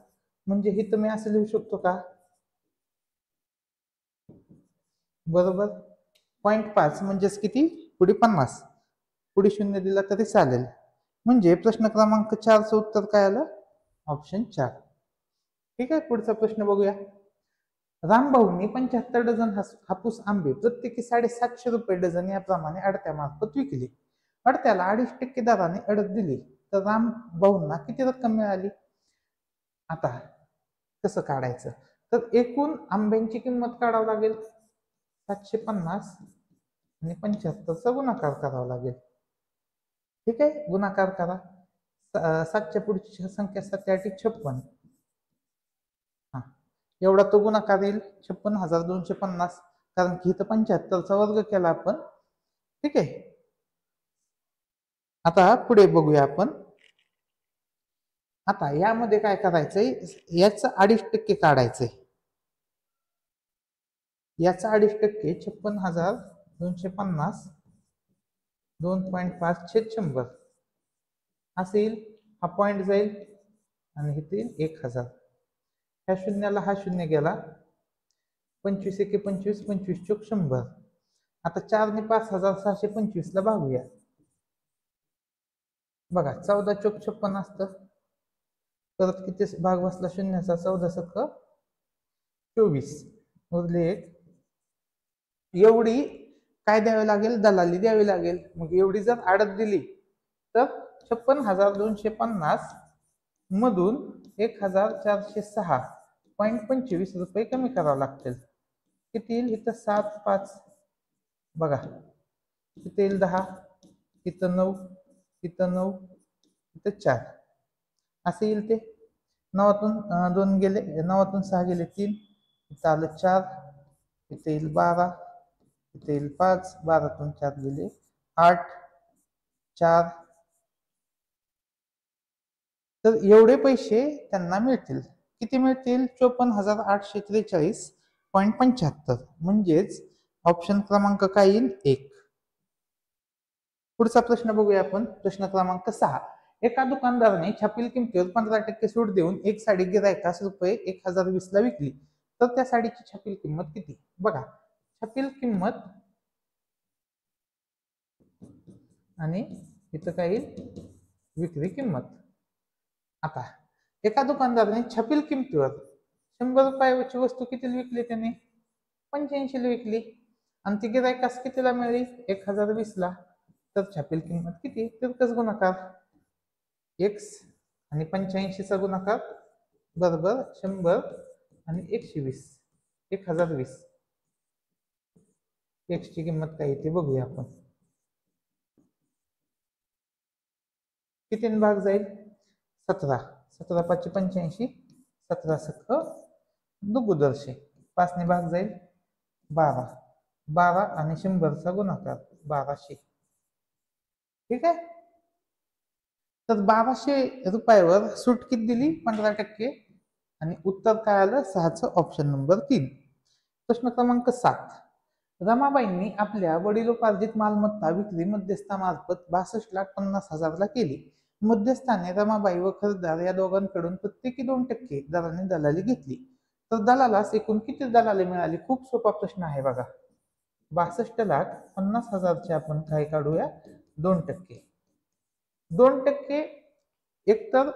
म्हणजे हे तुम्ही असं लिहू शकतो का? बरोबर. 0.5 म्हणजेच किती? पुढे 50, पुढे शून्य दिला तरी चालेल. म्हणजे प्रश्न क्रमांक 4चं उत्तर काय आलं? ऑप्शन 4. ठीक आहे, पुढचा प्रश्न बघूया. रामभाऊंनी 75 डझन हापूस आंबे प्रत्येकी 750 रुपये डझन याप्रमाणे अडत्यामार्फत विकले. अडत्याला 2.5% दराने अडत दिली, तर रामभाऊंना किती रक्कम मिळाली? आता कसं काढायचं? तर एकूण आंब्यांची किंमत काढावं लागेल, 750 आणि 75चा गुणाकार करावा लागेल. ठीक आहे, गुणाकार करा. 7च्या पुढची संख्या 7 8 56. हा, एवढा तो गुणाकार येईल, 56,250. कारण की इथं 75चा वर्ग केला आपण. ठीक आहे, आता पुढे बघूया आपण. आता यामध्ये काय करायचंय? याचं 2.5% काढायचंय. याचा 2.5% 56,250 2.5 छेद 100 असेल. हा पॉइंट जाईल आणि इथे 1,000. ह्या शून्याला हा शून्य गेला, 25 एके 25, 25 चोक 100. आता 4 ने 5,625 ला भागूया. बघा, 14 चोक 56 असतं. परत किती भाग बसला शून्याचा? 14 सक 24, उरले 1. एवढी काय द्यावी लागेल? दलाली द्यावी लागेल. मग एवढी जर आडत दिली तर 56,250 मधून 1,406.25 रुपये कमी करावे लागतील. किती येईल? इथं 7 5, बघा इथं येईल 10, इथं 9, इथं 9, इथं 4, असे येईल. ते 9तून 2 गेले, 9तून 6 गेले 3, इथं आलं 4, इथं येईल 12, इथे येईल 5, 12तून 4 गेले 8, 4. तर एवढे पैसे त्यांना मिळतील. किती मिळतील? 54,843.75. म्हणजेच ऑप्शन क्रमांक काय येईल? 1. पुढचा प्रश्न बघूया आपण. प्रश्न क्रमांक 6. एका दुकानदाराने छापील किमतीवर 15% सूट देऊन एक साडी गिरायकास रुपये 1,020 ला विकली, तर त्या साडीची छापील किंमत किती? बघा, छापील किंमत आणि इथं काय येईल? विक्री किंमत. आता एका दुकानदाराने छापील किमतीवर 100 रुपयाची वस्तू किती विकली? त्याने 85 ला विकली. आणि ती गिरायकास कितीला मिळाली 1020ला. तर छापील किंमत किती तिरकस गुणाकार एक्स आणि 85चा गुणाकार बरोबर 100 आणि 120 1020. एक्स ची किंमत काय ते बघूया आपण. किती भाग जाईल 17. 17 5 85 17 सख दुगुदर्शे 5 ने भाग जाईल 12. 12 आणि 100चा गुणाकार 1200. ठीक आहे. तर 1200 रुपयावर सूट किती दिली 15%. आणि उत्तर काय आलं 6चं ऑप्शन नंबर 3. प्रश्न क्रमांक 7. रमाबाईंनी आपल्या वडिलोपार्जित मालमत्ता विक्री मध्यस्थामार्फत 62,50,000ला केली. मध्यस्थाने रमाबाई व खरेदीदार या दोघांकडून प्रत्येकी 2% दराने दलाली घेतली. तर दलालास एकूण किती दलाली मिळाली. खूप सोपा प्रश्न आहे बघा. 62,50,000चे आपण काय काढूया 2%. 2% एकतर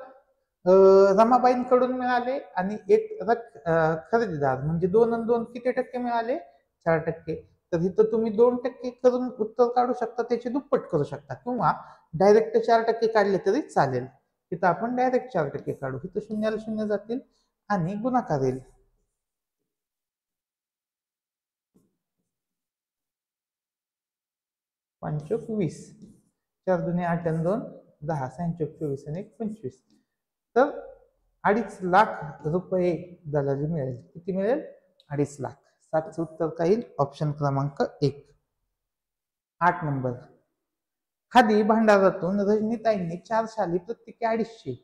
रमाबाईंकडून मिळाले आणि एक खरेदीदार म्हणजे 2 आणि 2 किती टक्के मिळाले 4%. तर इथं तुम्ही 2% करून उत्तर काढू शकता. त्याचे दुप्पट करू शकता किंवा डायरेक्ट 4% काढले तरी चालेल. तिथं आपण डायरेक्ट 4% काढू. इथं शून्याला शून्य जातील आणि गुणाकार येईल. 5 चोक 20. 4 दुने 8 आणि 2 10. 6 चोक 24 आणि 1 25. तर 2.5 लाख रुपये दलाली मिळेल. किती मिळेल 2.5 लाख. 7चं उत्तर काय येईल ऑप्शन क्रमांक 1. 8 नंबर. खादी भांडारातून रजनीताईंनी 4 शाली प्रत्येकी 250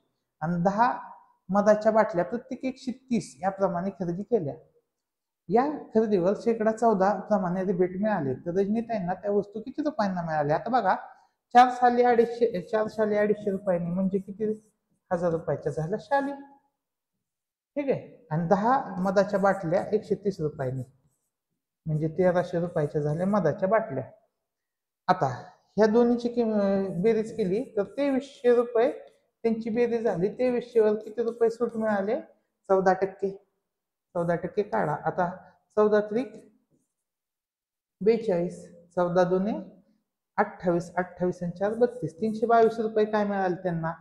आणि 10 मधाच्या बाटल्या प्रत्येकी 130 याप्रमाणे खरेदी केल्या. या खरेदीवर शेकडा 14 प्रमाणे रिबेट मिळाले. तर रजनीताईंना त्या वस्तू किती रुपयांना मिळाल्या. आता बघा 4 शाली 250 रुपयांनी म्हणजे किती 1000 रुपयाच्या झाल्या शाली. ठीक आहे. आणि 10 मधाच्या बाटल्या 130 रुपयांनी म्हणजे 1300 रुपयाच्या झाल्या मधाच्या बाटल्या. आता ह्या दोन्हीची बेरीज केली तर 2300 रुपये त्यांची बेरीज झाली. 2300 वर किती रुपये सूट मिळाले 14%. 14% काढा. आता 14 त्रिक 42. 14 दुने 28. 28 आणि 4 32. 322 रुपये काय मिळाले त्यांना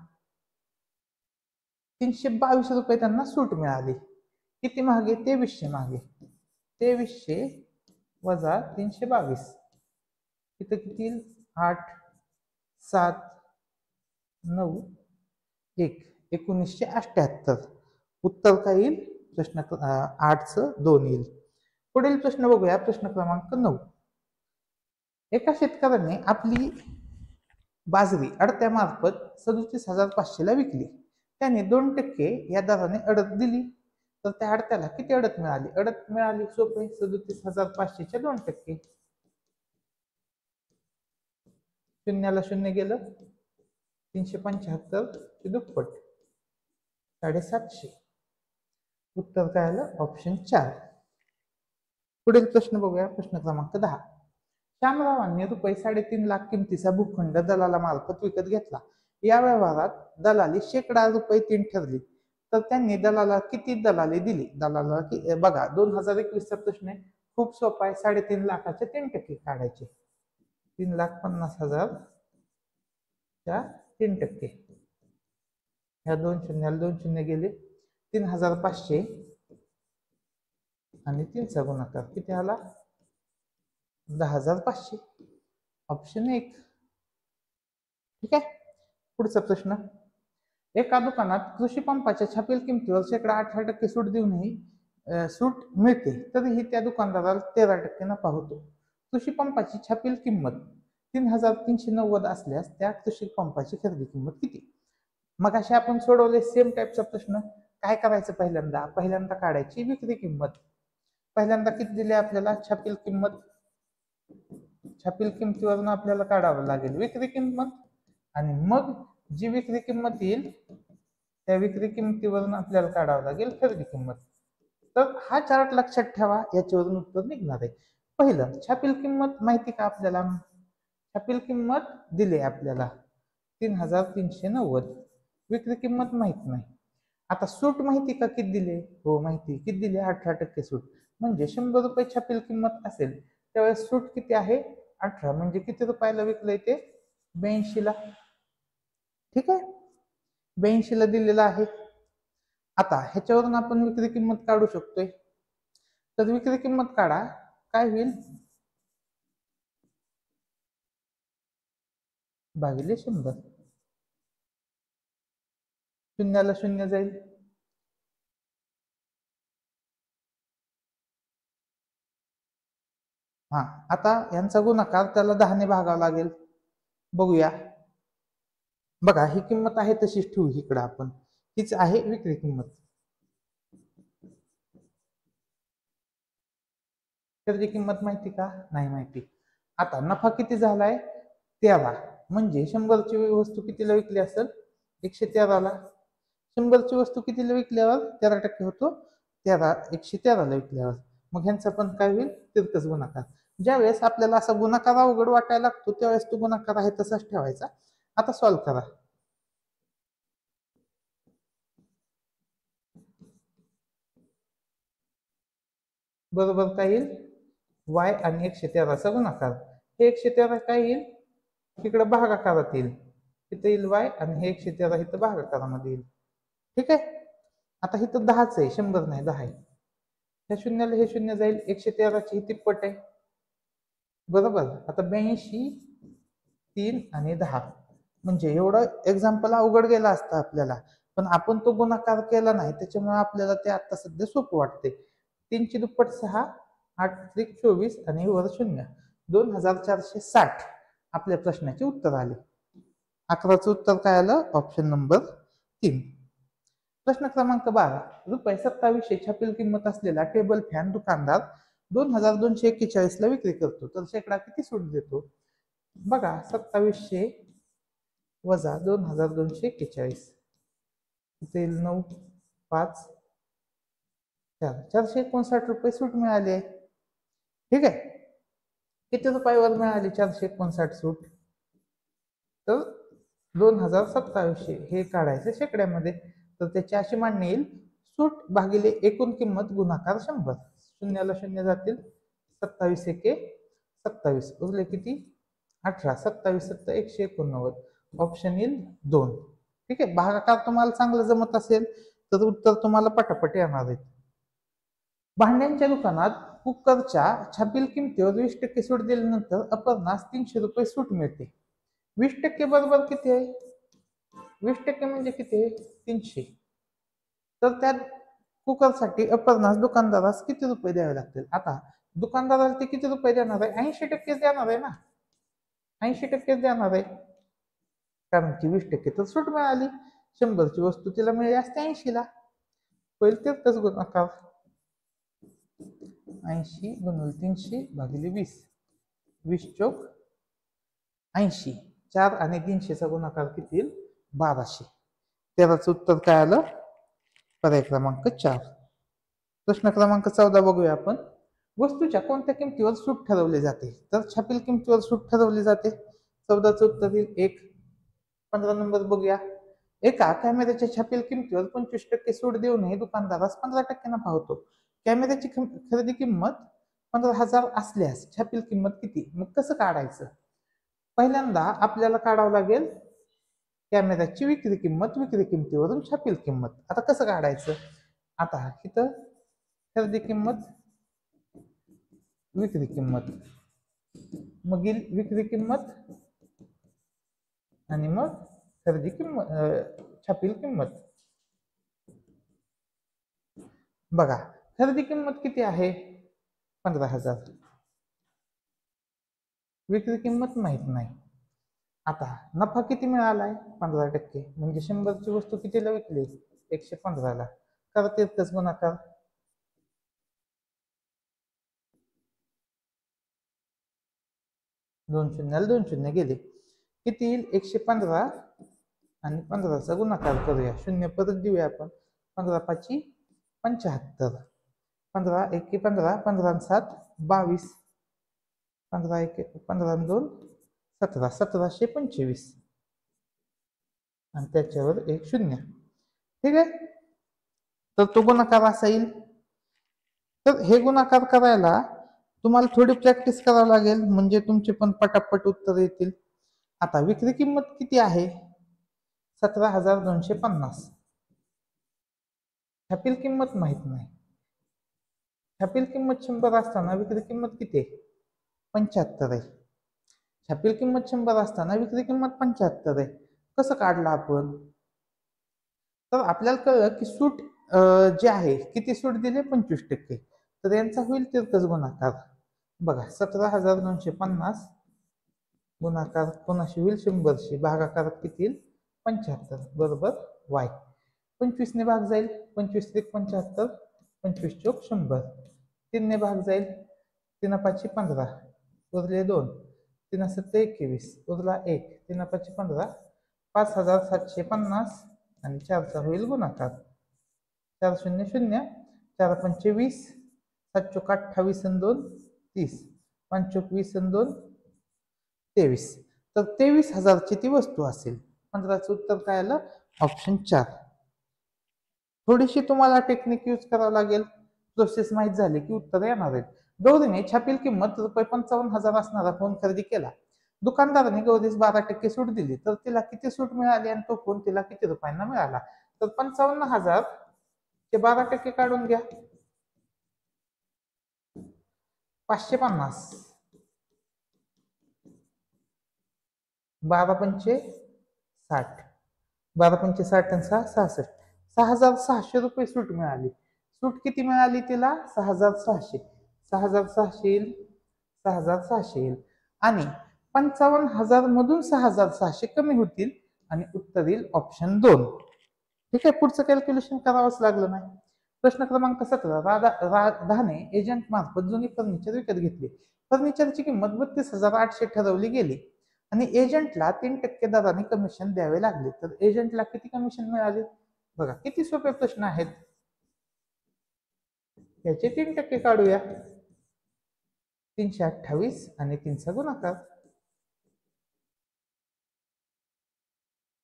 322 रुपये त्यांना सूट मिळाली. किती मागे 2300 मागे. 2300 वजा 322. इथं किती 8 7 9 1 1978. उत्तर काय येईल प्रश्न 8चं 2 येईल. पुढील प्रश्न बघूया. प्रश्न क्रमांक 9. एका शेतकऱ्याने आपली बाजरी अडत्यामार्फत 37,500ला विकली. त्याने 2% या दराने अडत दिली. तर त्या अडत्याला किती अडत मिळाली. अडत मिळाली सोपे 37,500च्या 2%. शून्याला शून्य गेलं 375 चे दुप्पट 750. उत्तर काय आलं ऑप्शन 4. पुढील प्रश्न बघूया. प्रश्न क्रमांक 10. श्यामरावांनी रुपये 3.5 लाख किमतीचा भूखंड दलाला मार्फत विकत घेतला. या व्यवहारात दलाली शेकडा रुपये 3 ठरली. तर त्यांनी दलाला किती दलाली दिली. दलाला बघा 2021चा प्रश्न आहे. खूप सोपा आहे. 3.5 लाखाचे 3% काढायचे. 3,50,000 च्या 3%. ह्या 2 शून्याला 2 शून्य गेले 3,500 आणि 3चा गुणाकार किती आला 10,500. ऑप्शन 1. ठीक आहे. पुढचा प्रश्न. एका दुकानात कृषी पंपाच्या छापील किमतीवर शेकडा 18% सूट देऊनही सूट मिळते तरीही त्या दुकानदाराला 13% नफा होतो. कृषी पंपाची छापील किंमत 3,390 असल्यास त्या कृषी पंपाची खरेदी किंमत किती. मग असे आपण सोडवले सेम टाईपचा प्रश्न. काय करायचं पहिल्यांदा काढायची विक्री किंमत. पहिल्यांदा किती दिली आपल्याला छापील किंमत. छापील किंमतीवरून आपल्याला काढावं लागेल विक्री किंमत आणि मग जी विक्री किंमत येईल त्या विक्री किंमतीवरून आपल्याला काढावं लागेल खरेदी किंमत. तर हा चार्ट लक्षात ठेवा. याच्यावरून उत्तर निघणार आहे. पहिलं छापील किंमत माहिती का आपल्याला. छापील किंमत दिली आपल्याला 3,390. विक्री किंमत माहित नाही. आता सूट माहिती का किती दिले. हो माहिती. किती दिले 18% सूट म्हणजे 100 रुपये छापील किंमत असेल त्यावेळेस सूट किती आहे 18, म्हणजे किती रुपयाला विकलंय ते 82ला. ठीक आहे, 82ला दिलेलं आहे. आता ह्याच्यावरून आपण विक्री किंमत काढू शकतोय. तर विक्री किंमत काढा, काय होईल भागिले 100, शून्याला शून्य जाईल. हा, आता यांचा गुणाकार त्याला 10ने भागावा लागेल. बघूया, बघा ही किंमत आहे तशीच ठेवू इकडे आपण, हीच आहे विक्री किंमत. त्याची किंमत माहिती का? नाही माहिती. आता नफा किती झालाय 13, म्हणजे 100ची वस्तू कितीला विकली असेल 113ला. 100ची वस्तू कितीला विकल्यावर 13% होतो, 113ला विकल्यावर. मग ह्यांचा पण काय होईल तिरकस गुणाकार. ज्यावेळेस आपल्याला असा गुणाकार अवघड वाटायला लागतो त्यावेळेस तो गुणाकार आहे तसाच ठेवायचा. आता सॉल्व्ह करा. बरोबर काय येईल y आणि 113चा गुणाकार. हे 113 काय येईल इकडे भागाकारात येईल, इथं येईल y आणि हे 113 इथं भागाकारामध्ये येईल. ठीक आहे, आता इथं 10च आहे, 100 नाही 10 आहे. ह्या शून्याला हे शून्य जाईल, 113ची ही तिप्पट आहे. बरोबर, आता 82, 3 आणि 10, म्हणजे एवढं एक्झाम्पल अवघड गेला असतं आपल्याला, पण आपण तो गुणाकार केला नाही त्याच्यामुळे आपल्याला ते आता सध्या सोपं वाटते. 3ची दुप्पट 6, 8 त्रिक 24 आणि वर 0, 2460 आपल्या प्रश्नाचे उत्तर आले. 11चं उत्तर काय आलं? Option number 3. प्रश्न क्रमांक 12, रुपये 2700 छापील किंमत असलेला टेबल फॅन दुकानदार 2241ला विक्री करतो, तर शेकडा किती सूट देतो? बघा, 2700 वजा 2241 येईल 9, 5, 4, 459 रुपये सूट मिळाली आहे. ठीक आहे, किती रुपयावर मिळाली 459 सूट? तर 2227 हे काढायचे शेकड्यामध्ये, तर त्याची अशी मांडणी येईल, सूट भागिले एकूण किंमत गुणाकार 100. शून्याला शून्य जातील, 27 एके 27, उरले किती 18, 27 सत्ता 189, ऑप्शन येईल 2. ठीक आहे, भागाकार तुम्हाला चांगलं जमत असेल तर उत्तर तुम्हाला पटापट येणार आहेत. भांड्यांच्या दुकानात कुकरच्या छापील किमतीवर 20% सूट दिल्यानंतर अपर्णास 300 रुपये सूट मिळते. 20% बरोबर किती आहे? 20% म्हणजे किती आहे 300. तर त्या कुकरसाठी अपर्णास दुकानदारास किती रुपये द्यावे लागतील? आता दुकानदाराला ते किती रुपये देणार आहे? 80% देणार आहे ना, 80% देणार आहे, कारण की 20% तर सूट मिळाली. 100ची वस्तू तिला मिळाली असते 80ला. होईल तेच गुणाकार, 80 गुणिले 300 भागिले 20, 20 चौक 80, 4 आणि 300चा गुणाकार किती येईल 1200. 13चं उत्तर काय आलं? पर्याय क्रमांक 4. प्रश्न क्रमांक 14 बघूया आपण. वस्तूच्या कोणत्या किमतीवर सूट ठरवली जाते? तर छापील किमतीवर सूट ठरवली जाते. 14चं उत्तर येईल 1. 15 नंबर बघूया. एका कॅमेऱ्याच्या छापील किमतीवर 25% सूट देऊनही दुकानदारास 15% नफा होतो. कॅमेऱ्याची खरेदी किंमत 15,000 असल्यास छापील किंमत किती? मग कसं काढायचं? पहिल्यांदा आपल्याला काढावं लागेल कॅमेऱ्याची विक्री किंमत, विक्री किंमतीवरून छापील किंमत. आता कसं काढायचं? आता इथं खरेदी किंमत, विक्री किंमत, मग विक्री किंमत आणि मग खरेदी किंमत, छापील किंमत. बघा, खरेदी किंमत किती आहे 15,000, विक्री किंमत माहित नाही. आता नफा किती मिळालाय 15%, म्हणजे 100ची वस्तू कितीला विकली 115ला. करता येतच गुणाकार, 2 शून्याला 2 शून्य गेले, किती येईल 115 आणि 15चा गुणाकार करूया, शून्य परत देऊया आपण. 15 5 75, 15 1 15, 15 7 22, 15 1 15 2 17, 1725 आणि त्याच्यावर 1 शून्य. ठीक आहे, तर तो गुणाकार असा येईल. तर हे गुणाकार करायला तुम्हाला थोडी प्रॅक्टिस करावी लागेल म्हणजे तुमचे पण पटापट उत्तर येतील. आता विक्री किंमत किती आहे? 17,250. छापील किंमत माहित नाही. छापील किंमत 100 असताना विक्री किंमत किती आहे? 75 आहे. छापील किंमत 100 असताना विक्री किंमत 75 आहे. कसं काढलं आपण? तर आपल्याला कळलं की सूट जे आहे किती सूट दिले? 25%. तर यांचा होईल तिरकस गुणाकार. बघा 17,250 गुणाकार कोणाशी होईल? 100शी. भागाकार किती येईल? 75 बरोबर वाय. 25 ने भाग जाईल. 25 त्रिक 75, 25 चोक 100. 3 ने भाग जाईल. 3 पाची 15, उरले 2. 3 सत्ते 21, उरला 1. 3 पाची 15, 5,750 आणि 4चा होईल गुणाकार. 4 शून्य शून्य, 4 पंचे 20, 7 चोक 28 आणि 2 30, 5 चोक 20 आणि 2 23. तर 23,000ची ती वस्तू असेल. 15चं उत्तर काय आलं? ऑप्शन 4. थोडीशी तुम्हाला टेक्निक यूज करावं लागेल. प्रोसेस माहीत झाली की उत्तर येणार आहेत. गौरीने छापील किंमत ₹55,000 असणारा फोन खरेदी केला. दुकानदाराने गौरीस 12% सूट दिली, तर तिला किती सूट मिळाली आणि तो फोन तिला किती रुपयांना मिळाला? तर 55,000 ते 12% काढून घ्या. 550. 12 पंचे 60, 12 पंचे 60 आणि 6 66. 6,600 रुपये सूट मिळाली. सूट किती मिळाली तिला? 6,600. 6,600 येईल, 6,600 येईल आणि 55,000 मधून 6,600 कमी होतील आणि उत्तर येईल ऑप्शन 2. ठीक आहे, पुढचं कॅल्क्युलेशन करावंच लागलं नाही. प्रश्न क्रमांक 17. राधाने एजंट मार्फत जुनी फर्निचर विकत घेतली. फर्निचरची किंमत 32,800 ठरवली गेली आणि एजंटला 3% दराने कमिशन द्यावे लागले. तर एजंटला किती कमिशन मिळाले? बघा किती सोपे प्रश्न आहेत. याचे 3% काढूया. 328 आणि 3चा गुणाकार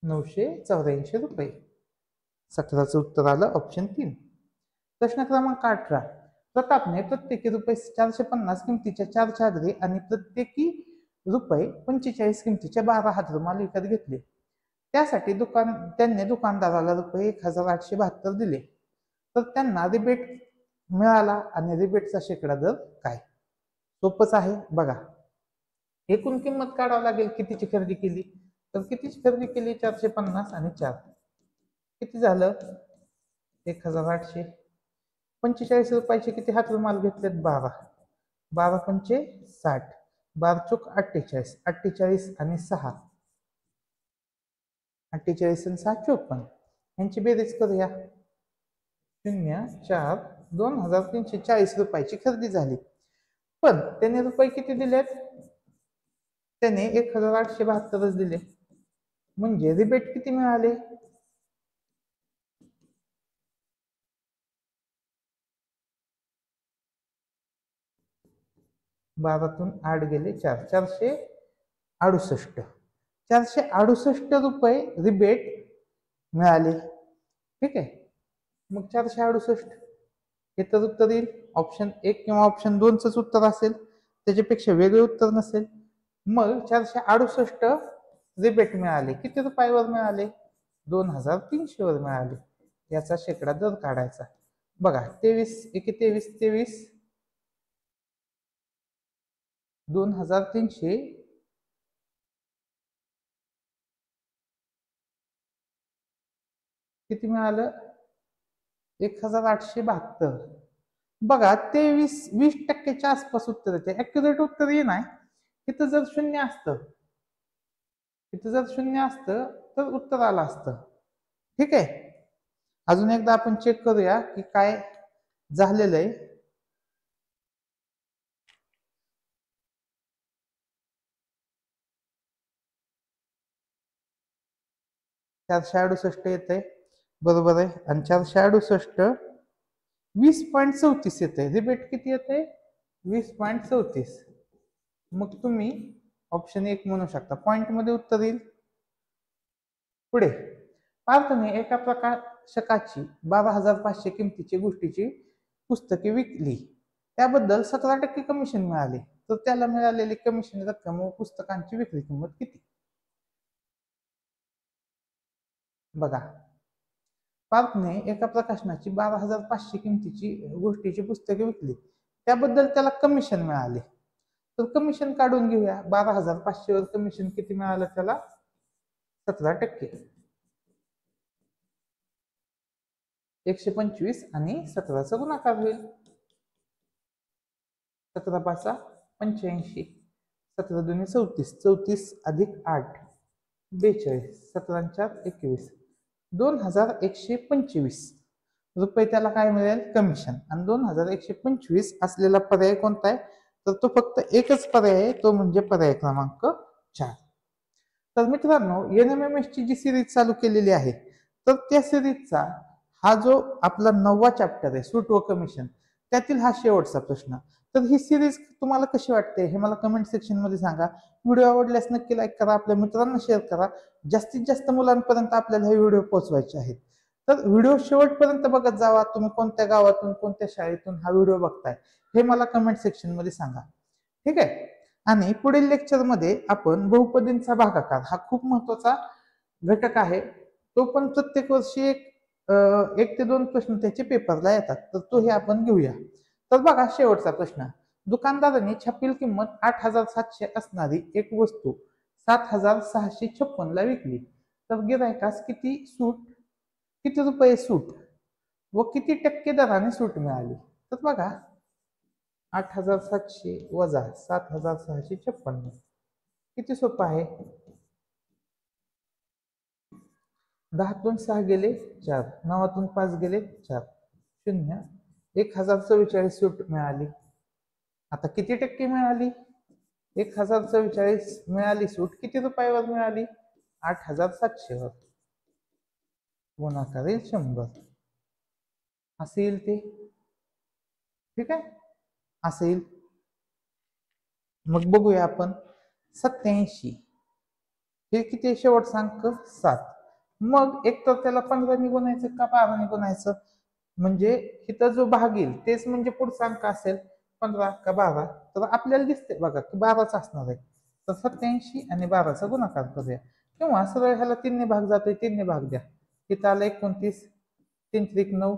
984 रुपये. 17चं उत्तर आलं ऑप्शन 3. प्रश्न क्रमांक 18. प्रतापने प्रत्येकी रुपये 450 किमतीच्या 4 चादरी आणि प्रत्येकी रुपये 45 किमतीच्या 12 हातरुमाल विकत घेतले. त्यासाठी त्यांनी दुकानदाराला रुपये 1,872 दिले. तर त्यांना रिबेट मिळाला आणि रिबेटचा शेकडा दर काय? सोपच आहे. बघा एकूण किंमत काढावं लागेल. कितीची खरेदी केली? तर कितीची खरेदी केली? 450 आणि 4 किती झालं? 1,800. 45 रुपयाचे किती हातरुमाल घेतलेत? 12. 12 पंचे 60, 12 चोक 48, 48 आणि 6, 48 आणि 6 54. यांची बेरीज करूया. 0 4 2,340 रुपयाची खरेदी झाली. पण त्याने रुपये किती दिलेत? त्याने 1,872च दिले. म्हणजे रिबेट किती मिळाले? 12तून 8 गेले 4, 468. 468 रुपये रिबेट मिळाले. ठीक आहे, मग 468 हे तर उत्तर येईल ऑप्शन 1 किंवा ऑप्शन 2च उत्तर असेल. त्याच्यापेक्षा वेगळे उत्तर नसेल. मग 468 रिबेट मिळाले. किती रुपयावर मिळाले? 2,300 वर मिळाले. याचा शेकडा दर काढायचा. बघा 23 एके 23 23, 2,300 किती मिळालं? 1,872. बघा 20% आसपास उत्तर येते. ऍक्युरेट उत्तर ये नाही. इथं जर शून्य असतं, तर उत्तर आलं असतं. ठीक आहे, अजून एकदा आपण चेक करूया की काय झालेलं आहे. चारशे 68 येत आहे, बरोबर आहे. आणि 468 20.34 येते. रिबेट किती येते? 20.34. मग तुम्ही ऑप्शन 1 म्हणू शकता. पॉइंट मध्ये उत्तर येईल. पुढे पार्थने एका प्रकाशकाची 12,500 किमतीची गोष्टीची पुस्तके विकली. त्याबद्दल 17% कमिशन मिळाले, तर त्याला मिळालेली कमिशन रक्कम व पुस्तकांची विक्री किंमत किती? बघा, पार्थने एका प्रकाशनाची 12,500 किमतीची गोष्टीची पुस्तके विकली, त्याबद्दल त्याला कमिशन मिळाले. तर कमिशन काढून घेऊया. 12,500 वर कमिशन किती मिळालं त्याला? 17%. 125 आणि 17चा गुणाकार होईल. 17 पाचा 85, 17 दुनी 34, 34 अधिक 8 42, 17 21, 2125 रुपये त्याला काय मिळेल? कमिशन. आणि 2125 असलेला पर्याय कोणता आहे? तर तो फक्त एकच पर्याय आहे, तो म्हणजे पर्याय क्रमांक 4. तर मित्रांनो, NMMS ची जी सिरीज चालू केलेली आहे, तर त्या सिरीजचा हा जो आपला 9वा चॅप्टर आहे, सूट व कमिशन, त्यातील हा शेवटचा प्रश्न. तर ही सिरीज तुम्हाला कशी वाटते हे मला कमेंट सेक्शन मध्ये सांगा. व्हिडिओ आवडल्यास नक्की लाईक करा, आपल्या मित्रांना शेअर करा. जास्तीत जास्त मुलांपर्यंत आपल्याला हे व्हिडिओ पोहोचवायचे आहेत. तर व्हिडिओ शेवटपर्यंत बघत जावा. तुम्ही कोणत्या गावातून, कोणत्या शाळेतून हा व्हिडिओ बघताय हे मला कमेंट सेक्शन मध्ये सांगा. ठीक आहे. आणि पुढील लेक्चर मध्ये आपण बहुपदींचा भागाकार हा खूप महत्वाचा घटक आहे. तो पण प्रत्येक वर्षी एक ते 2 प्रश्न त्याचे पेपरला येतात, तर तो हे आपण घेऊया. तर बघा, शेवटचा प्रश्न. दुकानदाराने छापील किंमत 8,700 असणारी एक वस्तू 7,656 ला विकली, तर गिरायकास किती रुपये सूट व किती टक्के दराने सूट मिळाली? तर बघा, 8,700 वजा 7,656 किती सोपं आहे. 10तून 6 गेले 4, 9तून 5 गेले 4, 0, 1,044 सूट मिळाली. आता किती टक्के मिळाली? 1,044 मिळाली सूट, किती रुपयावर मिळाली? 8,700 वर. गुणाकार 100 असे येईल ते. ठीक आहे, असे येईल. मग बघूया आपण. 87 हे किती शेवटचा अंक? 7. मग एक तर त्याला 15 ने गुणायचं का 12 ने गुणायचं? म्हणजे इथं जो भाग येईल तेच म्हणजे पुढचा अंक असेल. 15 का 12? तर आपल्याला दिसते बघा की 12च असणार आहे. तर 87 आणि 12चा गुणाकार करूया, किंवा सरळ ह्याला 3 ने भाग जातोय, 3 ने भाग द्या. इथं आलं 29, 3 त्रिक 9,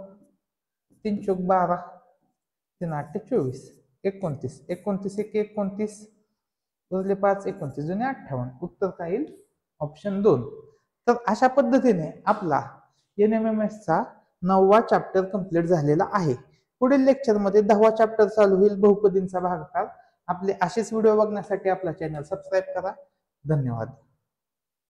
3 चौक 12, 3 8 24, 29, 29 1 29, उरले 5, 29 जुने 58. उत्तर काय येईल? ऑप्शन 2. तर अशा पद्धतीने आपला NMMS चा 9वा चॅप्टर कंप्लीट झालेला आहे. पुढील लेक्चर मध्ये 10वा चॅप्टर चालू होईल, बहुपदींचा भागाकार. आपले असेच व्हिडिओ बघण्यासाठी आपला चॅनल सबस्क्राईब करा. धन्यवाद.